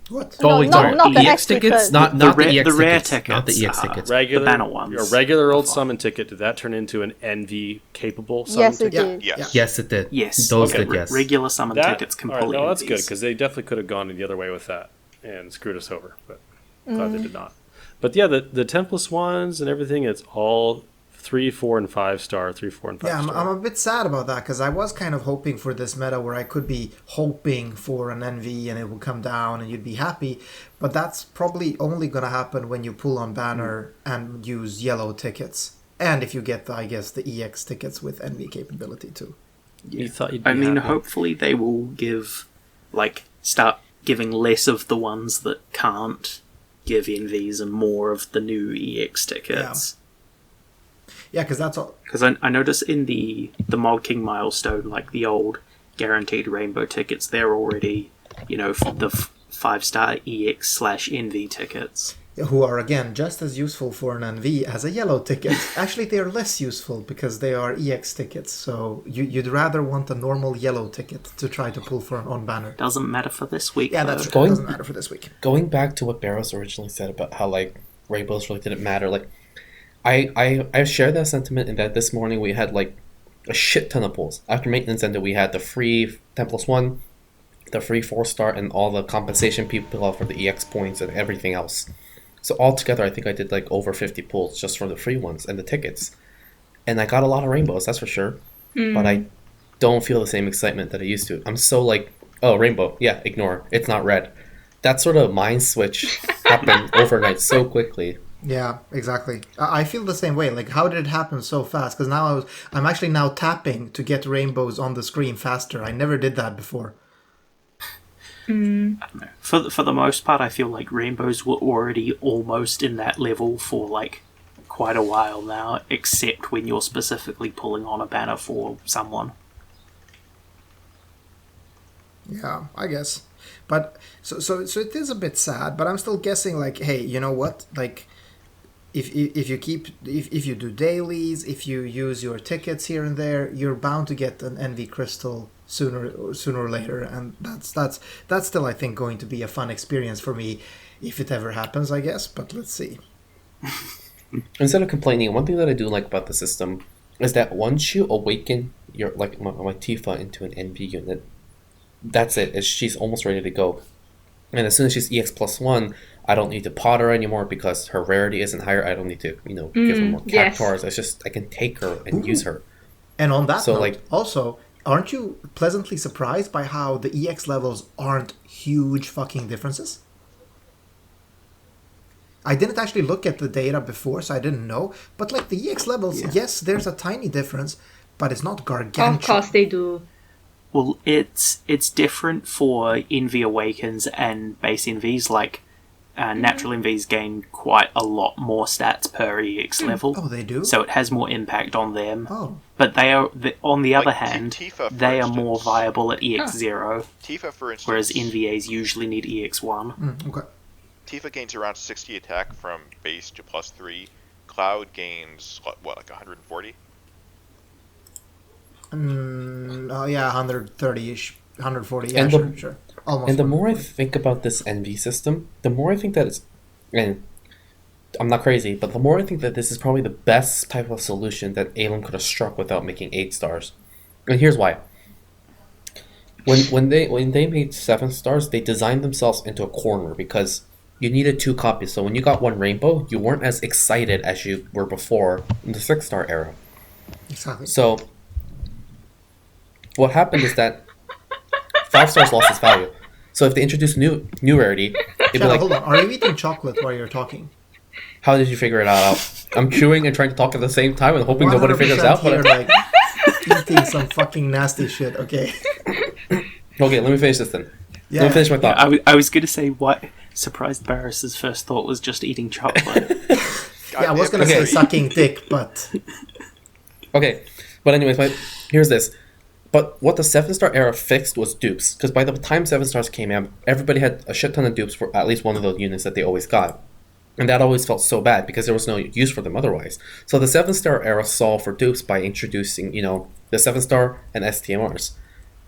what? Totally no, different. not the EX X tickets. Not The the EX rare tickets. Not the tickets EX are- tickets. regular, the banner ones. Your regular old summon ticket, did that turn into an NV capable summon Yes, it ticket? did. Yes. Yes, it did. Yes. Those Okay. did, yes. Regular summon tickets can all right, pull no, that's NVs. good, because they definitely could have gone the other way with that and screwed us over, but glad they did not. But yeah, the 10+1s and everything, it's all 3, 4, and 5 star, 3, 4, and 5 Yeah, I'm star. a bit sad about that because I was kind of hoping for this meta where I could be hoping for an NV and it would come down and you'd be happy. But that's probably only going to happen when you pull on banner and use yellow tickets. And if you get, I guess, the EX tickets with NV capability too. You thought you'd be I mean, happy. hopefully they will start giving less of the ones that can't give NVs and more of the new EX tickets. Yeah, because that's all. Because I notice in the Mod King milestone, like the old guaranteed rainbow tickets, they're already, the 5-star EX/NV tickets. Who are, again, just as useful for an NV as a yellow ticket. Actually, they're less useful because they are EX tickets. So you'd rather want a normal yellow ticket to try to pull for an on-banner. Doesn't matter for this week. Yeah, though. that's true. It doesn't matter for this week. Going back to what Bharos originally said about how rainbows really didn't matter, I share that sentiment in that this morning we had a shit ton of pulls. After maintenance ended, we had the free 10+1, the free 4-star, and all the compensation people got for the EX points and everything else. So altogether, I think I did over 50 pulls just for the free ones and the tickets. And I got a lot of rainbows, that's for sure. But I don't feel the same excitement that I used to. I'm so oh, rainbow, yeah, ignore. It's not red. That sort of mind switch happened overnight so quickly. Yeah, exactly. I feel the same way. How did it happen so fast? Because now I'm actually now tapping to get rainbows on the screen faster. I never did that before. I don't know. For the most part, I feel like rainbows were already almost in that level for quite a while now, except when you're specifically pulling on a banner for someone. Yeah, I guess. But so it is a bit sad. But I'm still guessing. Hey, you know what? If you do dailies, if you use your tickets here and there, you're bound to get an NV crystal sooner or later, and that's still, I think, going to be a fun experience for me if it ever happens, I guess. But let's see. Instead of complaining, one thing that I do like about the system is that once you awaken your my Tifa into an NV unit, that's it. She's almost ready to go. And as soon as she's EX+1, I don't need to pot her anymore because her rarity isn't higher. I don't need to, give her more cactars. It's just I can take her and use her. And on that note, also, aren't you pleasantly surprised by how the EX levels aren't huge fucking differences? I didn't actually look at the data before, so I didn't know. But the EX levels, yes, there's a tiny difference, but it's not gargantuan. Of course they do. Well, it's different for NV Awakens and base NVs. Natural NVs gain quite a lot more stats per EX level. Oh, they do? So it has more impact on them. Oh. But they are, on the other hand, Tifa, for they are more instance. viable at EX0, Tifa, for instance, whereas NVAs usually need EX1. Okay. Tifa gains around 60 attack from base to +3. Cloud gains, 140? Oh yeah, 130-ish, 140. Yeah, And sure. Almost. And the more I think about this NV system, the more I think that it's, and I'm not crazy, but the more I think that this is probably the best type of solution that Alum could have struck without making 8 stars. And here's why. When they made 7 stars, they designed themselves into a corner because you needed 2 copies. So when you got 1 rainbow, you weren't as excited as you were before in the 6-star era. Exactly. So what happened is that 5 stars lost its value. So if they introduce new rarity, it'd be like, hold on. Are you eating chocolate while you're talking? how did you figure it out? I'm chewing and trying to talk at the same time and hoping nobody figures out. Here, like, eating some fucking nasty shit. Okay. Okay, let me finish this then. Yeah. Let me finish my thought. Yeah, I was going to say what surprised Bharos' first thought was just eating chocolate. Yeah, I was gonna say sucking dick, but Okay, but anyways, here's this. But what the 7-star era fixed was dupes, because by the time 7 stars came out, everybody had a shit ton of dupes for at least one of those units that they always got. And that always felt so bad because there was no use for them otherwise. So the 7-star era solved for dupes by introducing, the 7-star and STMRs.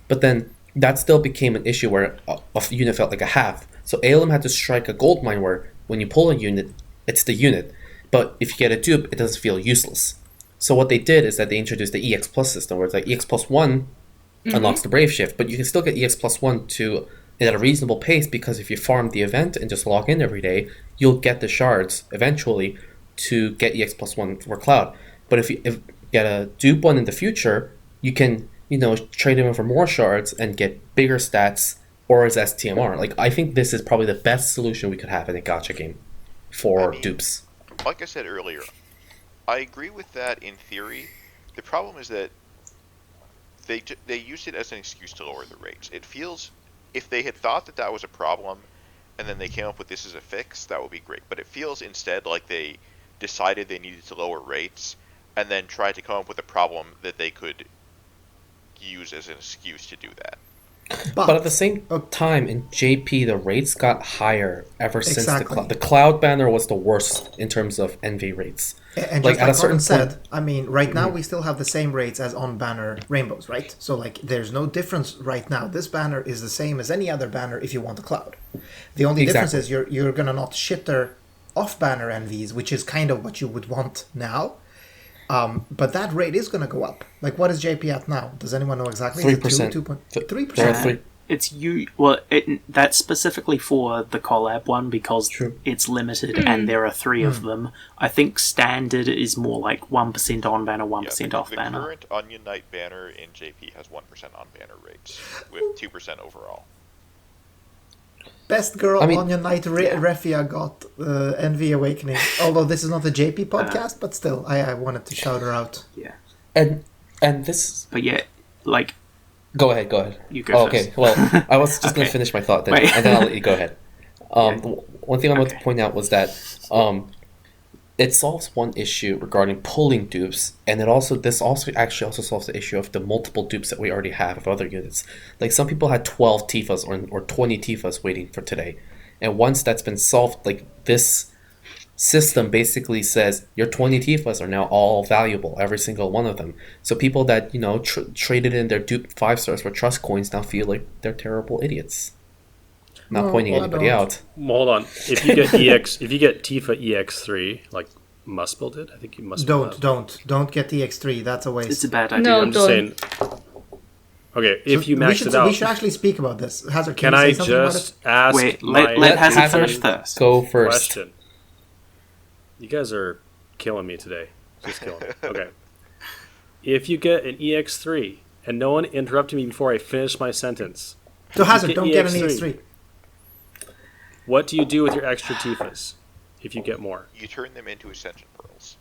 But then that still became an issue where a unit felt like a half. So ALM had to strike a gold mine where when you pull a unit, it's the unit. But if you get a dupe, it doesn't feel useless. So what they did is that they introduced the EX Plus system, where it's like EX Plus 1 unlocks the Brave Shift, but you can still get EX Plus 1 at a reasonable pace, because if you farm the event and just log in every day, you'll get the shards eventually to get EX Plus 1 for Cloud. But if you get a dupe one in the future, you can, trade them in for more shards and get bigger stats or as STMR. Like, I think this is probably the best solution we could have in a gacha game for dupes. Like I said earlier, I agree with that in theory. The problem is that they used it as an excuse to lower the rates. It feels, if they had thought that was a problem, and then they came up with this as a fix, that would be great. But it feels instead like they decided they needed to lower rates, and then tried to come up with a problem that they could use as an excuse to do that. But at the same time, in JP, the rates got higher ever since Exactly. the Cloud banner was the worst in terms of NV rates. And Like, just at a like certain Colin said, point- I mean, right now we still have the same rates as on banner rainbows, right? So like, there's no difference right now. This banner is the same as any other banner if you want a cloud. The only difference is you're gonna not shitter off banner NVs, which is kind of what you would want now. But that rate is gonna go up. Like, what is JP at now? Does anyone know exactly? 3%. 3%. It's that's specifically for the collab one because it's limited and there are 3 of them. I think standard is more like 1% on banner, 1% off banner. The current Onion Knight banner in JP has 1% on banner rates, with 2% overall. Best girl Onion Knight Refia got NV Awakening. Although this is not a JP podcast, but still, I wanted to shout her out. Yeah. And this... But yeah, like... Go ahead. You go first. Okay, well, I was just going to finish my thought then, and then I'll let you go ahead. One thing I wanted to point out was that it solves one issue regarding pulling dupes, and this also solves the issue of the multiple dupes that we already have of other units. Like, some people had 12 Tifas or 20 Tifas waiting for today, and once that's been solved, like, this system basically says your 20 Tifas are now all valuable, every single one of them. So people that traded in their dupe 5 stars for trust coins now feel like they're terrible idiots. Not pointing anybody out. Well, hold on. If you get Tifa EX3 like Muspel did, I think you must. Don't get EX3. That's a waste. It's a bad idea. No, I'm just saying. Okay, if you max it out, we should actually speak about this. Hazard, can I just ask? Wait, let Hazard finish first. Go first. Question. You guys are killing me today. Just killing me. Okay. If you get an EX3 and no one interrupted me before I finish my sentence. So Hazard, don't get an EX3. What do you do with your extra Tifas if you get more? You turn them into Ascension Pearls.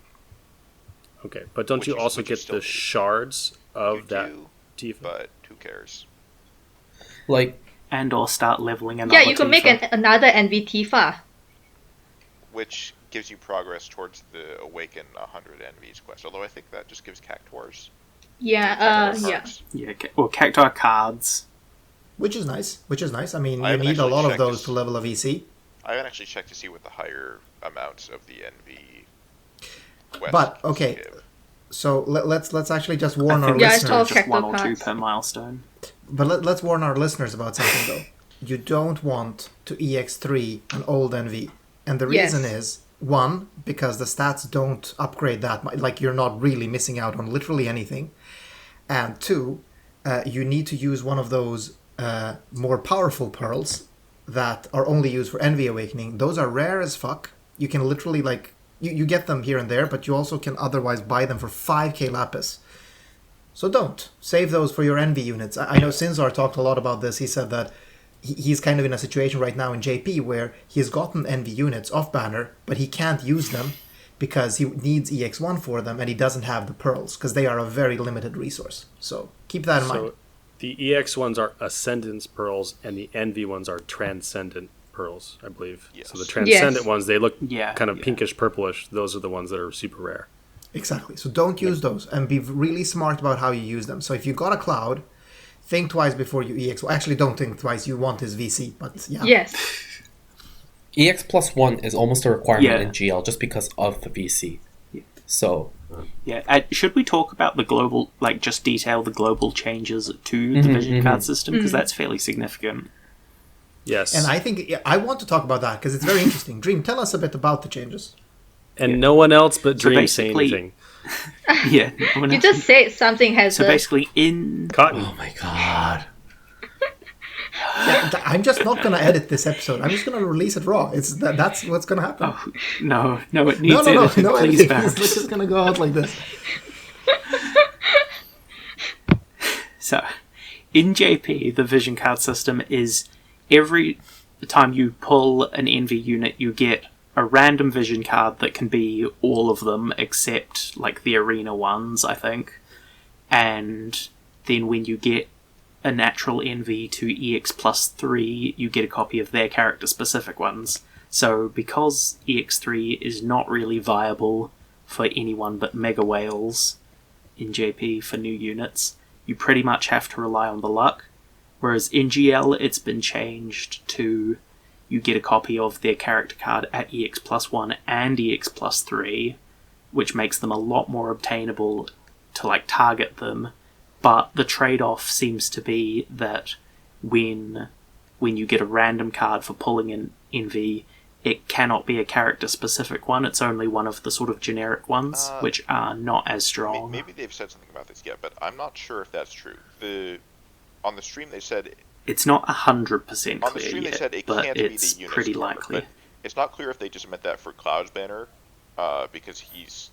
Okay, but don't you also get the shards of that Tifa? But who cares? Like, and/or start leveling another. Yeah, you can make another NV Tifa. Which gives you progress towards the Awaken 100 NVs quest. Although I think that just gives Cactuars. Yeah, Yeah, or Cactuar cards. Which is nice. I mean, you need a lot of those to level a VC. I haven't actually checked to see what the higher amounts of the NV quests But, okay, give. So let's actually just warn our Yeah, it's all listeners. just one or two cards. per milestone. But let's warn our listeners about something though. You don't want to EX3 an old NV, and the reason is one, because the stats don't upgrade that much. Like you're not really missing out on literally anything, and two, you need to use one of those more powerful pearls that are only used for NV Awakening. Those are rare as fuck. You can literally like you get them here and there, but you also can otherwise buy them for 5k lapis. So don't save those for your NV units. I know Sinzar talked a lot about this. He said that he's kind of in a situation right now in JP where he's gotten NV units off banner, but he can't use them because he needs EX1 for them, and he doesn't have the pearls because they are a very limited resource. So keep that in mind. The EX ones are Ascendance pearls, and the NV ones are Transcendent pearls, I believe. Yes. So the Transcendent ones, they look kind of pinkish purplish. Those are the ones that are super rare. Exactly. So don't use those, and be really smart about how you use them. So if you got a cloud, think twice before you EX. Well, actually, don't think twice. You want his VC, but yeah. Yes. EX plus 1 is almost a requirement in GL just because of the VC. So... Yeah, should we talk about the global, like just detail the global changes to the vision card system? Because that's fairly significant. Yes. And I think I want to talk about that because it's very interesting. Dream, tell us a bit about the changes. And no one else but So Dream say basically- anything. Yeah. You just said something has So basically in... Cotton. Oh my god. Yeah, I'm just not going to edit this episode. I'm just going to release it raw. That's what's going to happen. Oh, no, it needs no, editing, please, editing. Bharos. It's just going to go out like this. So, in JP, the vision card system is every time you pull an NV unit, you get a random vision card that can be all of them except like the arena ones, I think. And then when you get a natural NV to EX plus 3, you get a copy of their character specific ones. So because EX3 is not really viable for anyone but Mega Whales in JP for new units, you pretty much have to rely on the luck. Whereas in GL, it's been changed to you get a copy of their character card at EX plus 1 and EX plus 3, which makes them a lot more obtainable to like target them. But the trade-off seems to be that when you get a random card for pulling an NV, it cannot be a character-specific one. It's only one of the sort of generic ones, which are not as strong. Maybe they've said something about this yet, but I'm not sure if that's true. On the stream they said... It's not 100% clear on the stream they said it can't be the unit pretty score, likely. but it's not clear if they just meant that for Cloud's banner, because he's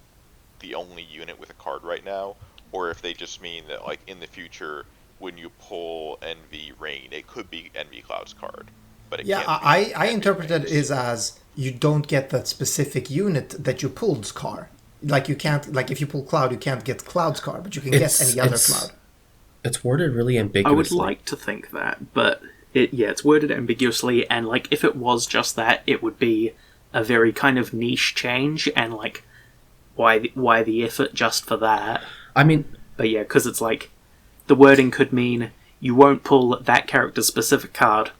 the only unit with a card right now, or if they just mean that, like, in the future, when you pull NV Rain, it could be NV Cloud's card. But it can't be I NV interpreted it Rain's. as you don't get that specific unit that you pulled's car. Like, you can't, like, if you pull Cloud, you can't get Cloud's car, but you can get any other Cloud. It's worded really ambiguously. I would like to think that, but it's worded ambiguously, and, like, if it was just that, it would be a very kind of niche change, and, like, why the effort just for that? I mean, But yeah, because it's like, the wording could mean you won't pull that character-specific card,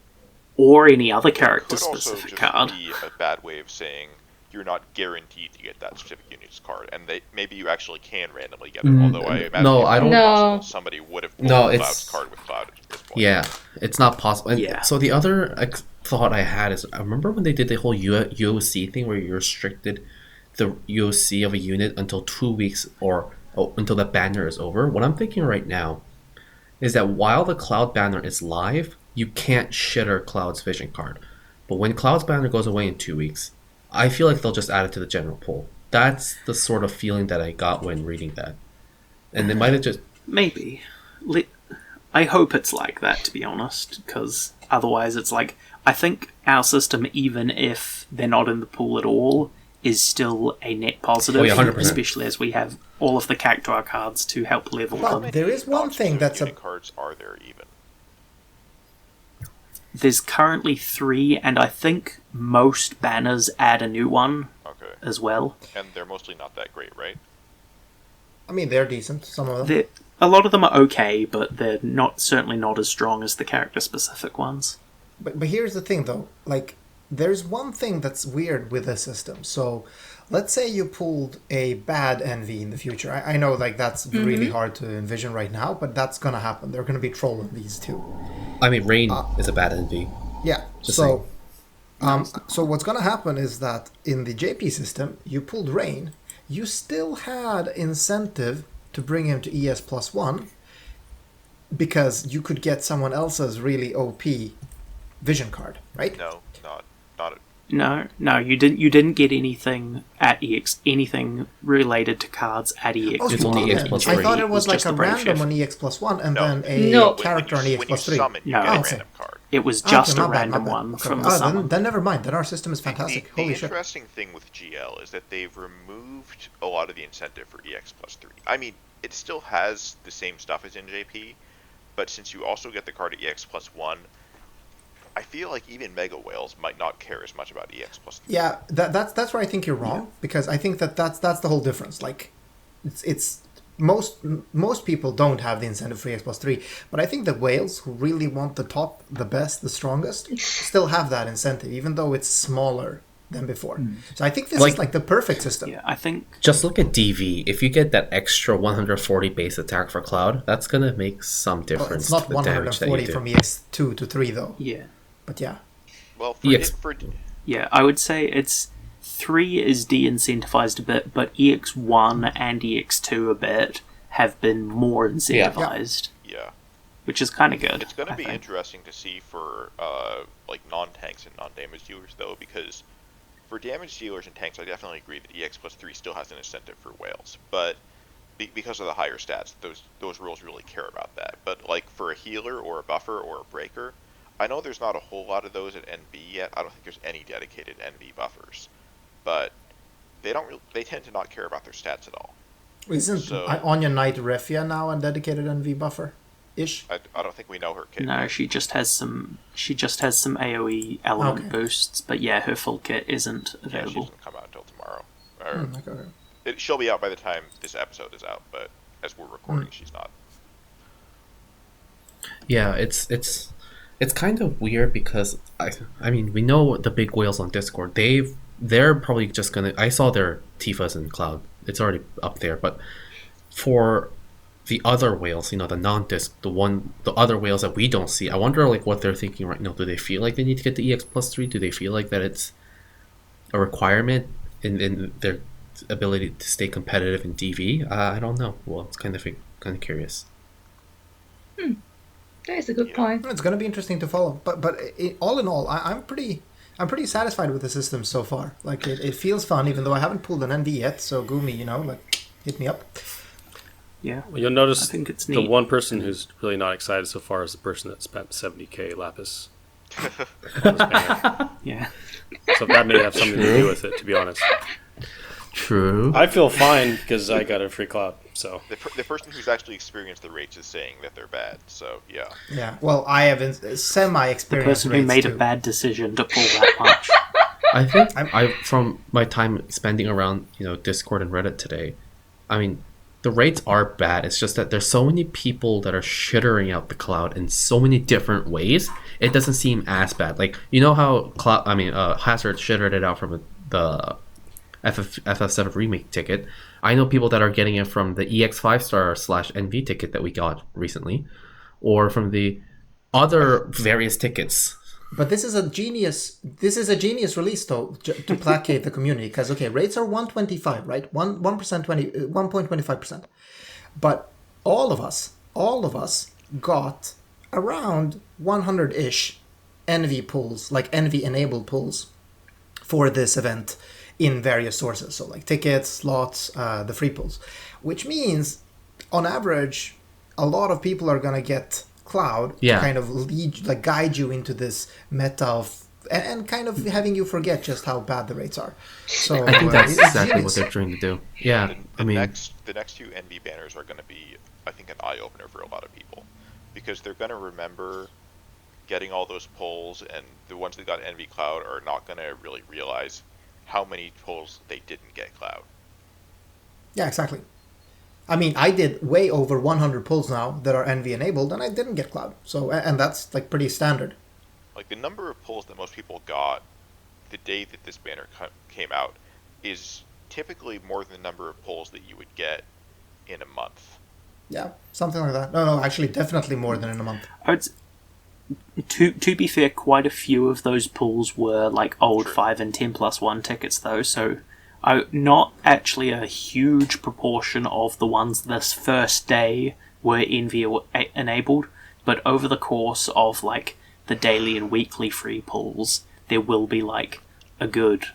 or any other Could also character-specific just card. be a bad way of saying you're not guaranteed to get that specific unit's card, and maybe you actually can randomly get it. Although I imagine no, I don't- possible somebody would have pulled No, Cloud's card with Cloud at this point. yeah, it's not possible. And Yeah. So the other thought I had is, I remember when they did the whole UOC thing where you restricted the UOC of a unit until 2 weeks or until the banner is over. What I'm thinking right now is that while the Cloud banner is live, you can't shitter Cloud's vision card. But when Cloud's banner goes away in 2 weeks, I feel like they'll just add it to the general pool. That's the sort of feeling that I got when reading that. And they might have just... Maybe. I hope it's like that, to be honest, because otherwise it's like, I think our system, even if they're not in the pool at all, is still a net positive, 100%. especially as we have all of the Cactuar cards to help level Well, them. there is one thing that's unit cards are there even? There's currently 3, and I think most banners add a new one Okay. as well. And they're mostly not that great, right? I mean, they're decent, some of them. A lot of them are okay, but they're certainly not as strong as the character-specific ones. But here's the thing, though. Like, there's one thing that's weird with the system. So, let's say you pulled a bad NV in the future. I know like that's really hard to envision right now, but that's gonna happen. There are gonna be troll NVs too. I mean, Rain is a bad NV. Yeah. Just so what's gonna happen is that in the JP system, you pulled Rain. You still had incentive to bring him to ES +1 because you could get someone else's really OP vision card, right? No, not No, you didn't get anything at anything related to cards at EX. Oh, It's only EX +3. I thought it was like just a the brave random shift. on EX +1 and No. then a No. character on EX when you +3. summon, you No. get a Okay. random card. It was Okay, just my a bad, random my bad. one Okay. from the summon. Then never mind. Then our system is fantastic. The Holy shit. interesting thing with GL is that they've removed a lot of the incentive for EX +3. I mean, it still has the same stuff as in JP, but since you also get the card at EX +1, I feel like even Mega Whales might not care as much about EX +3. Yeah, that's where I think you're wrong because I think that's the whole difference. Like, it's most people don't have the incentive for EX +3, but I think the whales who really want the top, the best, the strongest still have that incentive, even though it's smaller than before. So I think this is like the perfect system. Yeah, I think Just look at DV. If you get that extra 140 base attack for Cloud, that's gonna make some Well, difference. it's not to the damage that you 140 do. from EX2 to 3 though. yeah. But yeah. Well, EX Yeah, I would say it's 3 is de-incentivized a bit, but EX1 and EX2 a bit have been more incentivized, yeah. which is kind of good. It's going to I be think. interesting to see for like non-tanks and non-damage dealers, though, because for damage dealers and tanks, I definitely agree that EX +3 still has an incentive for whales, but because of the higher stats, those rules really care about that. But like for a healer or a buffer or a breaker, I know there's not a whole lot of those at NV yet. I don't think there's any dedicated NV buffers, but they tend to not care about their stats at all. Isn't So- Anya Knight Refia now a dedicated NV buffer? Ish? I don't think we know her kit. No, she just has some AoE element Okay. boosts, but yeah, her full kit isn't Yeah, she available. doesn't come out until tomorrow. Or, Okay. she'll be out by the time this episode is out, but as we're recording, she's not. Yeah, it's kind of weird because I mean we know the big whales on Discord. They're probably just gonna. I saw their Tifas in Cloud. It's already up there, but for the other whales, you know, the non-disc, the other whales that we don't see, I wonder like what they're thinking right now. Do they feel like they need to get the EX +3? Do they feel like that it's a requirement in their ability to stay competitive in DV? I don't know. Well, it's kind of curious. That is a good point. It's going to be interesting to follow. But all in all, I'm pretty satisfied with the system so far. Like it feels fun, even though I haven't pulled an NV yet. So Gumi, like hit me up. Yeah, Well, you'll notice I think it's the neat. one person who's really not excited so far is the person that spent 70k Lapis. on this banner. Yeah. So that may have something to do with it, to be honest. True. I feel fine because I got a free Cloud. So The person who's actually experienced the rates is saying that they're bad, so yeah. Yeah. Well, I have The semi-experienced person who rates made a too. bad decision to pull that much. I think I from my time spending around Discord and Reddit today, I mean the rates are bad. It's just that there's so many people that are shittering out the Cloud in so many different ways. It doesn't seem as bad. Like how Hazard shittered it out from the FF7 remake ticket. I know people that are getting it from the EX 5-star / NV ticket that we got recently, or from the other various tickets. But this is a genius release though to placate the community because rates are 125, right? 1.25%. But all of us got around 100-ish NV pulls, like NV enabled pulls for this event in various sources. So like tickets, slots, the free pulls, which means on average a lot of people are going to get Cloud to kind of guide you into this meta of and kind of having you forget just how bad the rates are. So I think that's it's exactly genius. what they're trying to do. Yeah, The next two NV banners are going to be, I think, an eye opener for a lot of people, because they're going to remember getting all those polls, and the ones that got NV Cloud are not going to really realize how many polls they didn't get Cloud. Yeah, exactly. I mean, I did way over 100 pulls now that are NV enabled, and I didn't get Cloud. So, and that's like pretty standard. Like the number of polls that most people got the day that this banner came out is typically more than the number of pulls that you would get in a month. Yeah, something like that. No, actually, definitely more than in a month. To be fair, quite a few of those pulls were like old True. 5 and 10+1 tickets, though, so not actually a huge proportion of the ones this first day were Envy enabled, but over the course of like the daily and weekly free pulls, there will be like a good,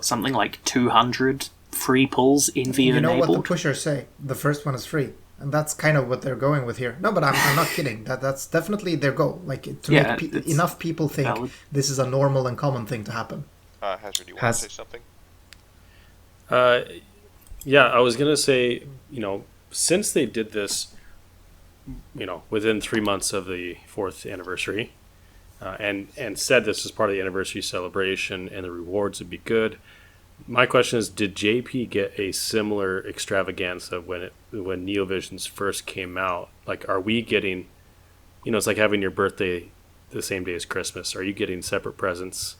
something like 200 free pulls Envy enabled. You know what the pushers say? The first one is free. And that's kind of what they're going with here. No, but I'm not kidding. That's definitely their goal. Like to make enough people think valid. This is a normal and common thing to happen. Hazard, do you want to say something? Yeah, I was gonna say, since they did this, within 3 months of the 4th anniversary, and said this was part of the anniversary celebration and the rewards would be good. My question is, did JP get a similar extravaganza when NeoVisions first came out? Like, are we getting, it's like having your birthday the same day as Christmas. Are you getting separate presents?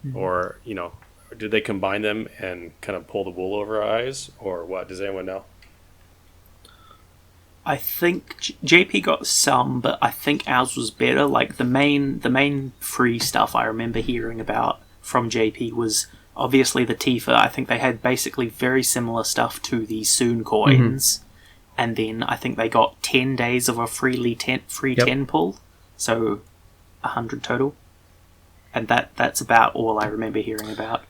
Mm-hmm. Or, did they combine them and kind of pull the wool over our eyes? Or what? Does anyone know? I think JP got some, but I think ours was better. Like, the main free stuff I remember hearing about from JP was obviously the Tifa. I think they had basically very similar stuff to the Soon coins. Mm-hmm. And then I think they got 10 days of a free 10 pull. So 100 total. And that's about all I remember hearing about.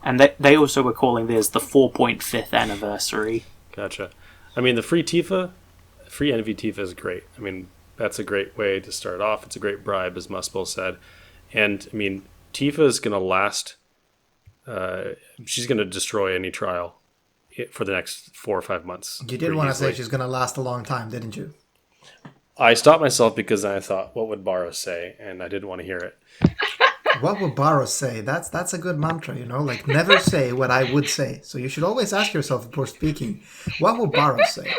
And they also were calling theirs the 4.5th anniversary. Gotcha. I mean, the free Envy Tifa is great. I mean, that's a great way to start off. It's a great bribe, as Muspel said. And, I mean, Tifa is going to last... she's going to destroy any trial for the next 4 or 5 months. You did want to say she's going to last a long time, didn't you? I stopped myself because I thought, what would Bharos say? And I didn't want to hear it. What would Bharos say? That's a good mantra, like never say what I would say. So you should always ask yourself before speaking, what would Bharos say?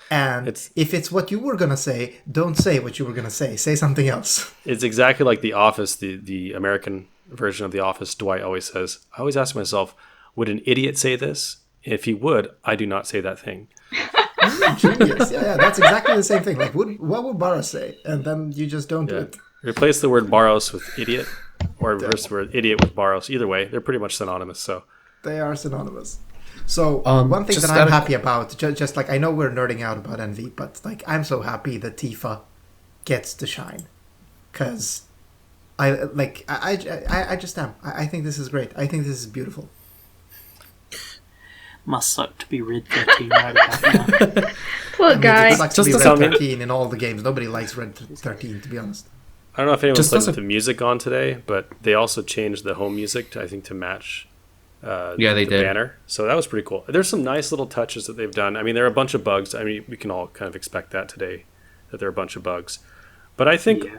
And if it's what you were going to say, don't say what you were going to say. Say something else. It's exactly like The Office, the American version of The Office. Dwight always says, I always ask myself, would an idiot say this? If he would, I do not say that thing. Genius. Yeah, that's exactly the same thing. Like, what would Bharos say? And then you just don't do it. Replace the word Bharos with idiot, or reverse the word idiot with Bharos. Either way, they're pretty much synonymous. So they are synonymous. So one thing that I'm happy about, just like I know we're nerding out about Envy, but like I'm so happy that Tifa gets to shine, because I just am. I think this is great. I think this is beautiful. Must suck to be Red 13 right about now. Poor guy. It sucks to be Red 13 in all the games. Nobody likes Red 13, to be honest. I don't know if anyone played with the music on today, but they also changed the home music to match the banner. So that was pretty cool. There's some nice little touches that they've done. I mean, there are a bunch of bugs. I mean, we can all kind of expect that today, that there are a bunch of bugs. But I think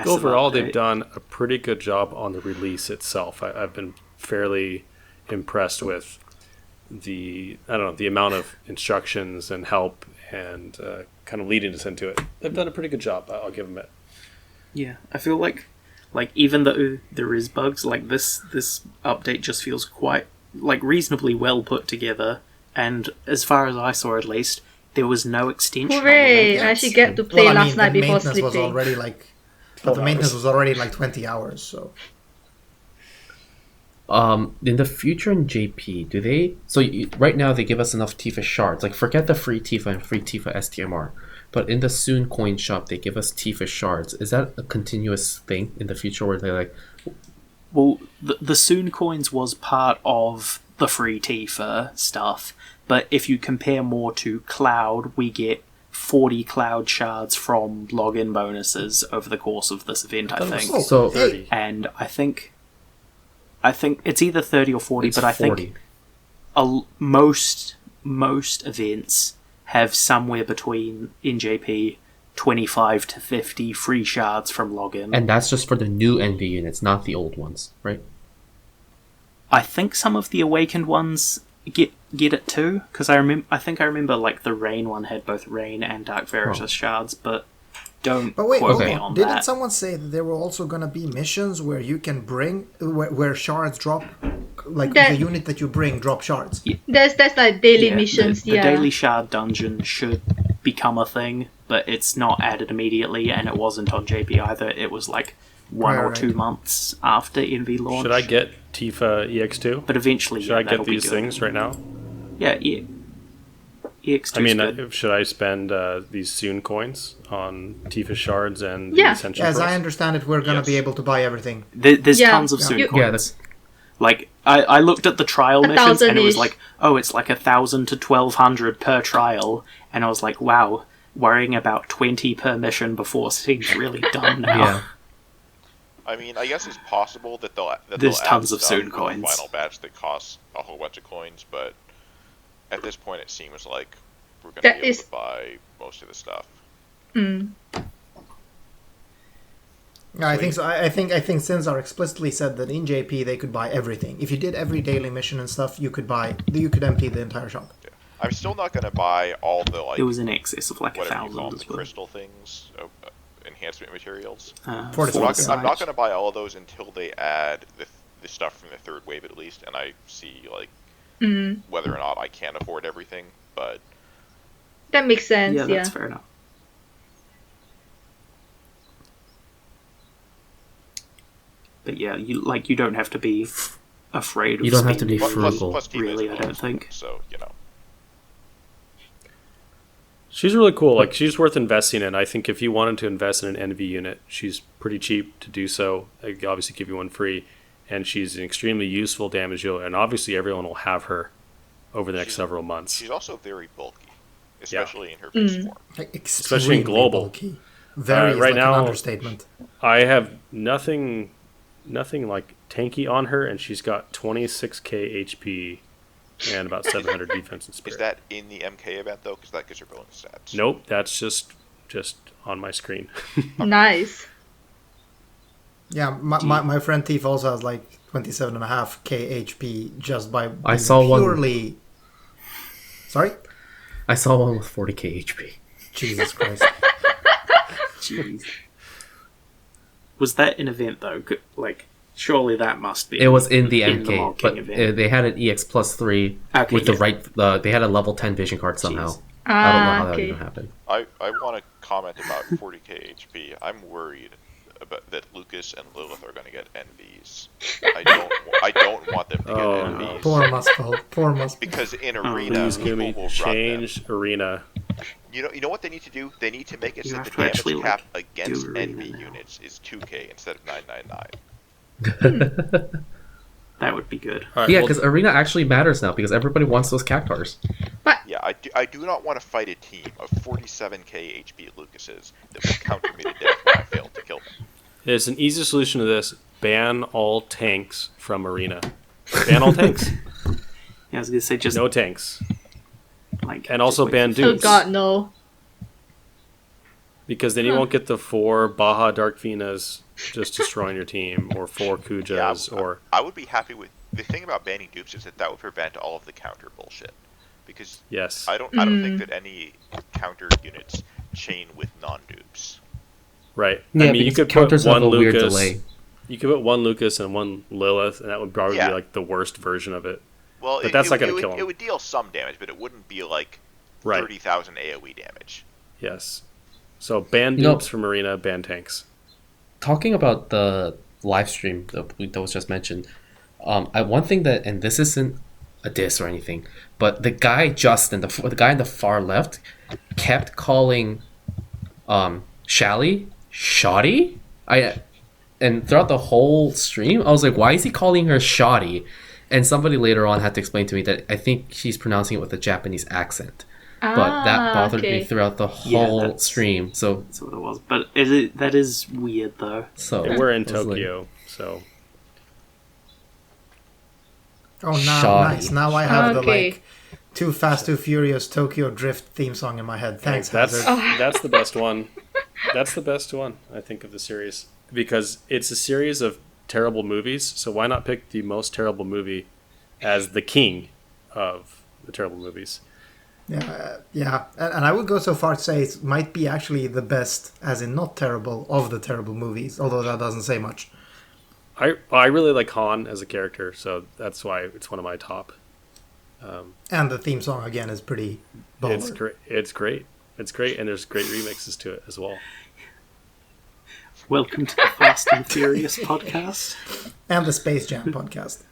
overall they've done a pretty good job on the release itself. I've been fairly impressed with the amount of instructions and help and kind of leading us into it. They've done a pretty good job. I'll give them it. Yeah, I feel like even though there is bugs, like this update just feels quite like reasonably well put together. And as far as I saw, at least, there was no extension. Hooray! I actually get to play last night before sleeping. The maintenance was already like 20 hours. So. In the future in JP, do they... So right now they give us enough Tifa shards. Like, forget the free Tifa and free Tifa STMR. But in the Soon coin shop, they give us Tifa shards. Is that a continuous thing in the future where they're like... Well, the Soon coins was part of the free Tifa stuff. But if you compare more to Cloud, we get 40 Cloud shards from login bonuses over the course of this event, I think. So 30. And I think it's either 30 or 40, but I 40. think most events have somewhere between, in JP, 25 to 50 free shards from login. And that's just for the new Envy units, not the old ones, right? I think some of the Awakened ones get it too, because I think I remember like the Rain one had both Rain and Dark Veritas shards, but Don't But wait, quote okay. me on didn't that. someone say that there were also going to be missions where you can bring, where shards drop, like the unit that you bring drop shards? That's like daily Yeah, missions. the Daily Shard dungeon should become a thing, but it's not added immediately, and it wasn't on JP either. It was like 1 or 2 months after Envy launched. Should I get Tifa EX2? But eventually, Should I get these things right now? Yeah, EX2. I mean, good. should I spend these soon coins on Tifa shards and Yeah. the Ascension As Pearls? I understand it, we're going to be able to buy everything. There's Yeah. tons of soon You- coins. Yeah, that's Like, I looked at the trial missions, and it was 1,000-ish. like, oh, it's like 1,000 to 1,200 per trial, and I was like, wow, worrying about 20 per mission before seems really dumb now. yeah. I mean, I guess it's possible that There's they'll tons add of stuff soon with the coins. final batch that costs a whole bunch of coins, but at this point, it seems like we're going to That be able is- to buy most of the stuff. Yeah, I think so. I think Sinzar explicitly said that in JP they could buy everything. If you did every daily mission and stuff, you could empty the entire shop. Yeah. I'm still not going to buy all the It was in excess of like whatever you call 1,000 them, as the well. crystal things, enhancement materials. 46. I'm not going to buy all of those until they add the stuff from the third wave at least, and I see like whether or not I can afford everything. But That makes sense. Yeah, Yeah. that's fair enough. But yeah, you don't have to be afraid of You don't have to be plus frugal. Tifa Really, is I low don't school, think. so. She's really cool. Like, she's worth investing in. I think if you wanted to invest in an NV unit, she's pretty cheap to do so. I could obviously give you one free, and she's an extremely useful damage dealer. And obviously, everyone will have her over the next several months. She's also very bulky, especially in her base form. Especially in global. Bulky. Very is right like now- an understatement. I have nothing like tanky on her, and she's got 26k HP and about 700 defense and Is spirit. that in the MK event though? Because that gives her bonus stats. Nope, that's just on my screen. Nice. Yeah, my friend Tifa also has like 27.5k HP just by I being saw one- purely... Sorry? I saw one with 40k HP. Jesus Christ. Jeez. Was that an event though? Like, surely that must be. It was in the in the MK, Mock but King event. they had an EX plus 3 Okay, with the yeah. right. They had a level 10 vision card somehow. Jeez. I don't know how that Okay. even happened. I want to comment about 40k HP. I'm worried about that Lucas and Lilith are going to get NVs. I don't want them to get Oh, NVs. Poor Muspel. Poor Muspel. Because in arena, Please give people me will run them. change arena. You know what they need to do? They need to make it You so have the to damage actually, cap like, against do arena NV now. units is 2k instead of 999. That would be good. All right, Yeah, well, because arena actually matters now because everybody wants those cactars. Yeah, I do not want to fight a team of 47k HP Lucases that will counter me to death when I fail to kill them. there's an easy solution to this: ban all tanks from arena. Ban all tanks. Yeah, I was gonna say just No tanks. like And also just ban wait for- Oh dupes. god, no. Because then you won't get the 4 Baja Dark Venas just destroying your team, or 4 Kujas, or... I would be happy with the thing about banning dupes is that would prevent all of the counter bullshit. Because Yes. I don't think that any counter units chain with non-dupes. Right. Yeah, I mean, you because could put counters have one a weird Lucas. delay. You could put one Lucas and one Lilith, and that would probably Yeah. be like the worst version of it. Well, But that's not gonna would- kill 'em. It would deal some damage, but it wouldn't be like Right. 30,000 AoE damage. Yes. So ban You know- dupes from arena, ban tanks. Talking about the live stream that was just mentioned, one thing that, and this isn't a diss or anything, but the guy Justin, the guy in the far left, kept calling Shally shoddy. And throughout the whole stream, I was like, why is he calling her shoddy? And somebody later on had to explain to me that I think she's pronouncing it with a Japanese accent. But that bothered me okay. throughout the Yeah, whole that's- stream. So That's what it was. But that is weird though. And we're in I was like, Tokyo, so... Oh, now Shoddy. nice. Now I have Okay. the Too Fast, Too Furious Tokyo Drift theme song in my head. Thanks, That's Hazard. that's the best one. That's the best one, I think, of the series. Because it's a series of terrible movies, so why not pick the most terrible movie as the king of the terrible movies? Yeah, and I would go so far to say it might be actually the best, as in not terrible, of the terrible movies, although that doesn't say much. I really like Han as a character, so that's why it's one of my top. And the theme song, again, is pretty baller. It's great, and there's great remixes to it as well. Welcome to the Fast and Furious podcast. And the Space Jam podcast.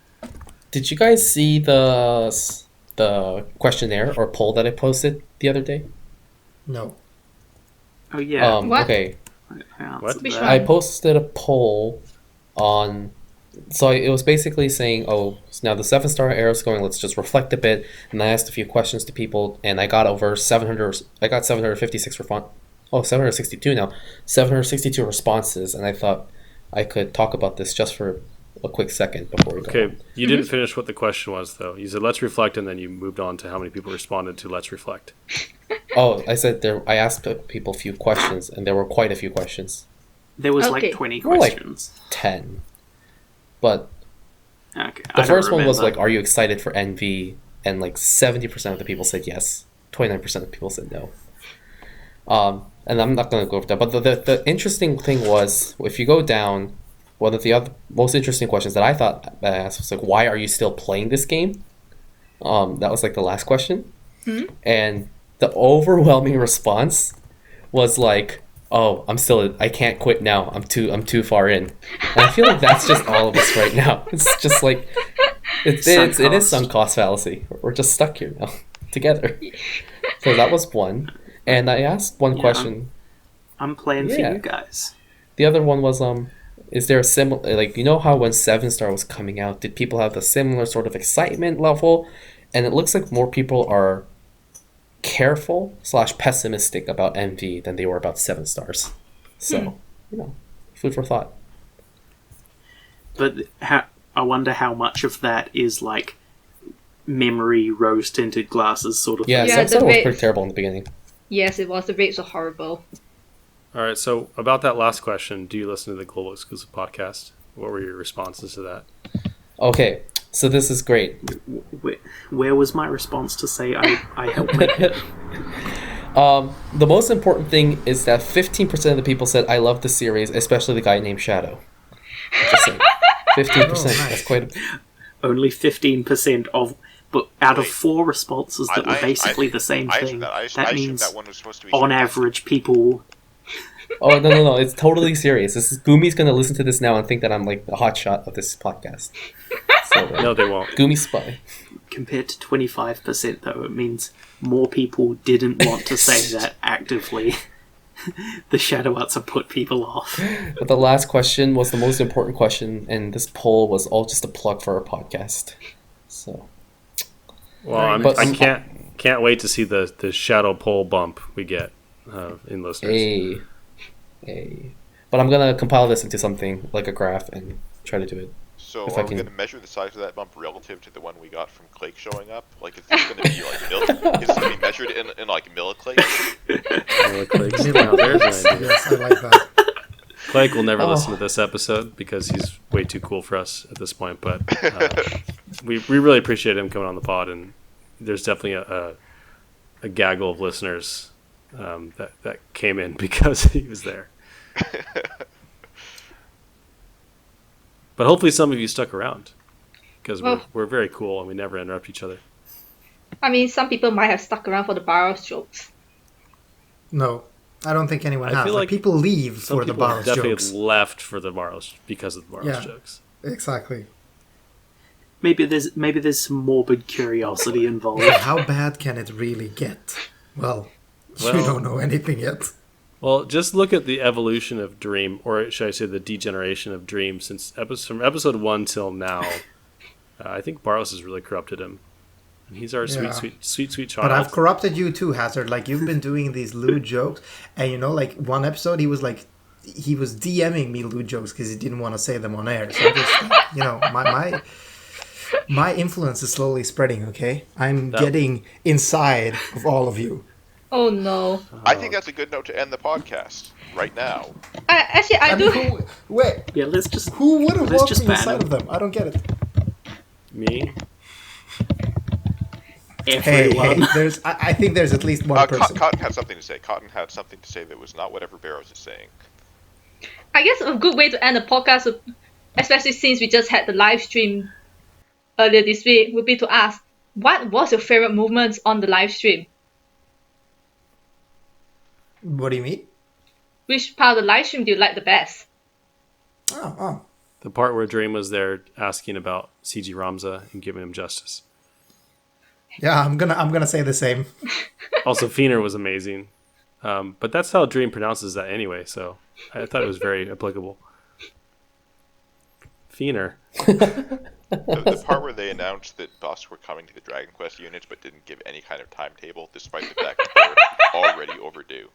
Did you guys see the questionnaire or poll that I posted the other day? No. Oh, yeah. What? Okay. What? Which I one? posted a poll on... So it was basically saying, so now the 7-star arrow is going, let's just reflect a bit. And I asked a few questions to people, and I got over 700... I got 756 response. Oh, 762 now. 762 responses, and I thought I could talk about this just for a quick second before we go. Okay, you didn't finish what the question was, though. You said, let's reflect, and then you moved on to how many people responded to let's reflect. Oh, I said I asked people a few questions, and there were quite a few questions. There was Okay. like 20 More like questions. 10. But Okay, the I first don't one was remember. like, are you excited for NV? And like 70% of the people said yes. 29% of the people said no. And I'm not going to go over that. But the interesting thing was, if you go down, one of the other most interesting questions that I thought I asked was like, why are you still playing this game? That was like the last question. Mm-hmm. And the overwhelming response was like, oh, I can't quit now. I'm too far in. And I feel like that's just all of us right now. It's just like, it is sunk cost fallacy. We're just stuck here now together. So that was one. And I asked one question. I'm playing for you guys. The other one was, is there a similar, like, you know how when 7-star was coming out, did people have the similar sort of excitement level? And it looks like more people are careful / pessimistic about MV than they were about 7 stars. So, food for thought. But I wonder how much of that is like memory rose-tinted glasses sort of Yeah, thing. 7 star the was rates- pretty terrible in the beginning. Yes, it was. The rates were horrible. All right, so about that last question, do you listen to the Global Exclusive Podcast? What were your responses to that? Okay, so this is great. Where was my response to say I helped make it? The most important thing is that 15% of the people said, I love the series, especially the guy named Shadow. Just saying. 15%. Oh, nice. That's quite Only 15% of... But out of Wait. 4 responses that were basically the same thing, that means that one was supposed to be on sarcastic. average people... Oh, no. It's totally serious. Gumi's going to listen to this now and think that I'm like the hotshot of this podcast. So, No, they won't. Gumi's spy. Compared to 25%, though, it means more people didn't want to say that actively. The shadow arts have put people off. But the last question was the most important question, and this poll was all just a plug for our podcast. So, Well, But- I can't wait to see the shadow poll bump we get in listeners. hey. But I'm going to compile this into something like a graph and try to do it. So If are I we can- going to measure the size of that bump relative to the one we got from Clake showing up? Like, is this going to be like is it going to be measured in like milliclates? Now, there's an idea. Yes, I like that. Clake will never Oh. listen to this episode because he's way too cool for us at this point. But we really appreciate him coming on the pod, and there's definitely a gaggle of listeners that came in because he was there. But hopefully some of you stuck around because we're very cool and we never interrupt each other. I mean, some people might have stuck around for the Bharos jokes. No, I don't think anyone I has. feel Like, like people leave Some for the people Bharos definitely jokes. left for the Bharos because of the Bharos Yeah. jokes. Exactly. Maybe there's some morbid curiosity involved. How bad can it really get? Well, you Well- don't know anything yet. Well, just look at the evolution of Dream, or should I say the degeneration of Dream, since from episode 1 till now. I think Bharos has really corrupted him. And he's our Yeah. sweet child. But I've corrupted you too, Hazard. Like, you've been doing these lewd jokes, and like one episode he was DMing me lewd jokes because he didn't want to say them on air. So just, my influence is slowly spreading. Okay, I'm getting inside of all of you. Oh no. I think that's a good note to end the podcast right now. I do. Wait, Yeah, let's just... who would have Let's walked just me ban inside him. of them? I don't get it. Me? everyone. I think there's at least one person. Cotton had something to say. Cotton had something to say that was not whatever Bharos is saying. I guess a good way to end the podcast, especially since we just had the live stream earlier this week, would be to ask, what was your favorite movements on the live stream? What do you mean? Which part of the live stream do you like the best? Oh. The part where Dream was there asking about CG Ramza and giving him justice. Yeah, I'm gonna say the same. Also, Fiener was amazing. But that's how Dream pronounces that anyway, so I thought it was very applicable. Fiener. The part where they announced that buffs were coming to the Dragon Quest units but didn't give any kind of timetable, despite the fact that they were already overdue.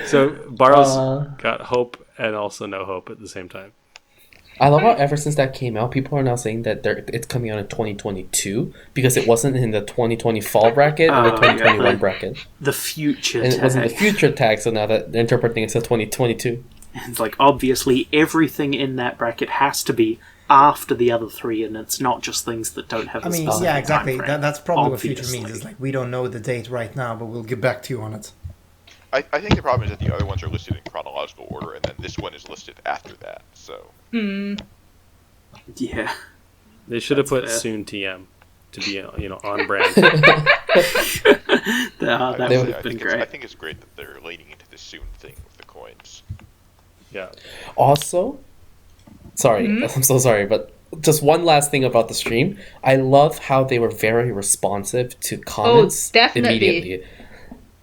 So Bharos got hope and also no hope at the same time. I love how ever since that came out, people are now saying that it's coming out in 2022 because it wasn't in the 2020 fall bracket or the 2021 bracket. The future and tag. It wasn't the future tag, so now that they're interpreting it as 2022. It's like, obviously, everything in that bracket has to be after the other three, and it's not just things that don't have a specific yeah, exactly. time frame, That's probably what future obviously. means. Is like, we don't know the date right now, but we'll get back to you on it. I think the problem is that the other ones are listed in chronological order, and then this one is listed after that. So. Yeah. They should have put soon TM to be on brand. That would have been great. I think it's great that they're leaning into this soon thing with the coins. Yeah. Also, sorry, I'm so sorry, but just one last thing about the stream. I love how they were very responsive to comments immediately.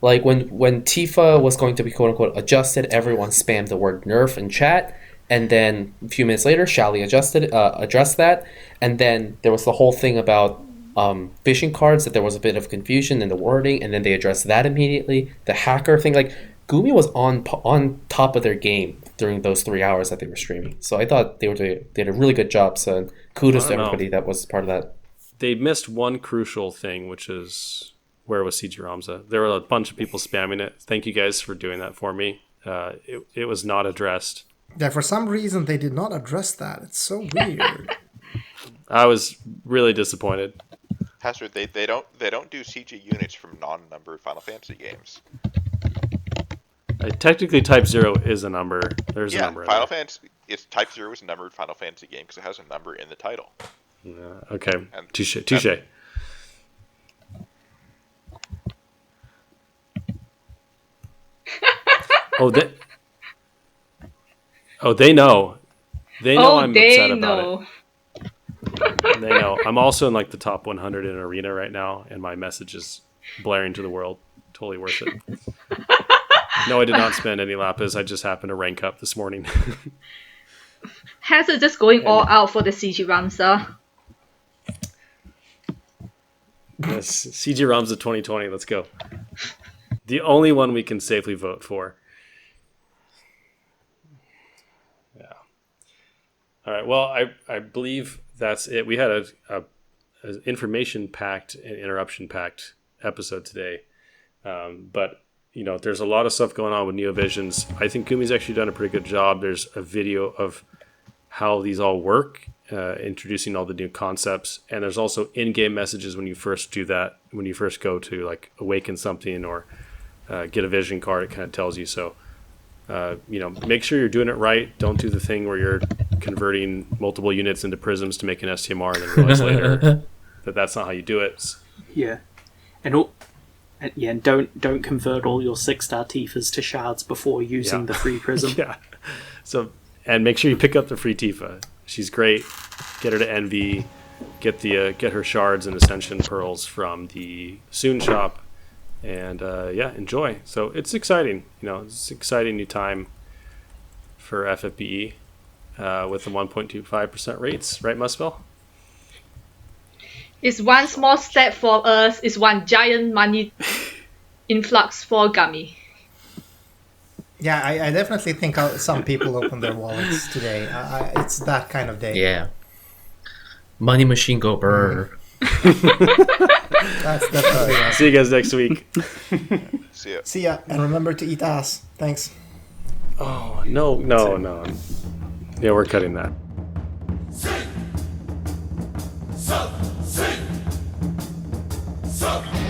Like when Tifa was going to be quote unquote adjusted, everyone spammed the word nerf in chat, and then a few minutes later, Shally addressed that, and then there was the whole thing about vision cards, that there was a bit of confusion in the wording, and then they addressed that immediately. The hacker thing, like Gumi was on top of their game during those 3 hours that they were streaming. So I thought they did a really good job. So kudos to everybody that was part of that. They missed one crucial thing, which is where was CG Ramza? There were a bunch of people spamming it. Thank you guys for doing that for me. It was not addressed. Yeah, for some reason they did not address that. It's so weird. I was really disappointed. Hazard, they don't do CG units from non-numbered Final Fantasy games. Technically, Type 0 is a number. There's a number. Final Fantasy. It's Type 0 is a numbered Final Fantasy game because it has a number in the title. Okay. Touche. They know. They know I'm upset about it. They know. I'm also in like the top 100 in Arena right now, and my message is blaring to the world. Totally worth it. No, I did not spend any lapis. I just happened to rank up this morning. Hazard just going all out for the CG Ramza. Yes, CG Ramza 2020. Let's go. The only one we can safely vote for. Yeah. All right. Well, I believe that's it. We had a information-packed and interruption-packed episode today. But, there's a lot of stuff going on with NeoVisions. I think Gumi's actually done a pretty good job. There's a video of how these all work, introducing all the new concepts. And there's also in-game messages when you first do that, when you first go to, like, awaken something or get a vision card, it kind of tells you. So, make sure you're doing it right. Don't do the thing where you're converting multiple units into prisms to make an STMR and then realize later that that's not how you do it. Yeah. And don't convert all your 6-star Tifas to shards before using the free prism. Yeah. So, and make sure you pick up the free Tifa. She's great. Get her to NV. Get her shards and ascension pearls from the Soon shop, and enjoy. So it's exciting. It's an exciting new time for FFBE with the 1.25% rates, right, Muswell? It's one small step for us. It's one giant money influx for Gummy. Yeah, I definitely think some people open their wallets today. It's that kind of day. Yeah. Money machine go brr. That's definitely See you guys next week. See ya. See ya, and remember to eat ass. Thanks. Oh, no. Yeah, we're cutting that. Sing! So, sing! up.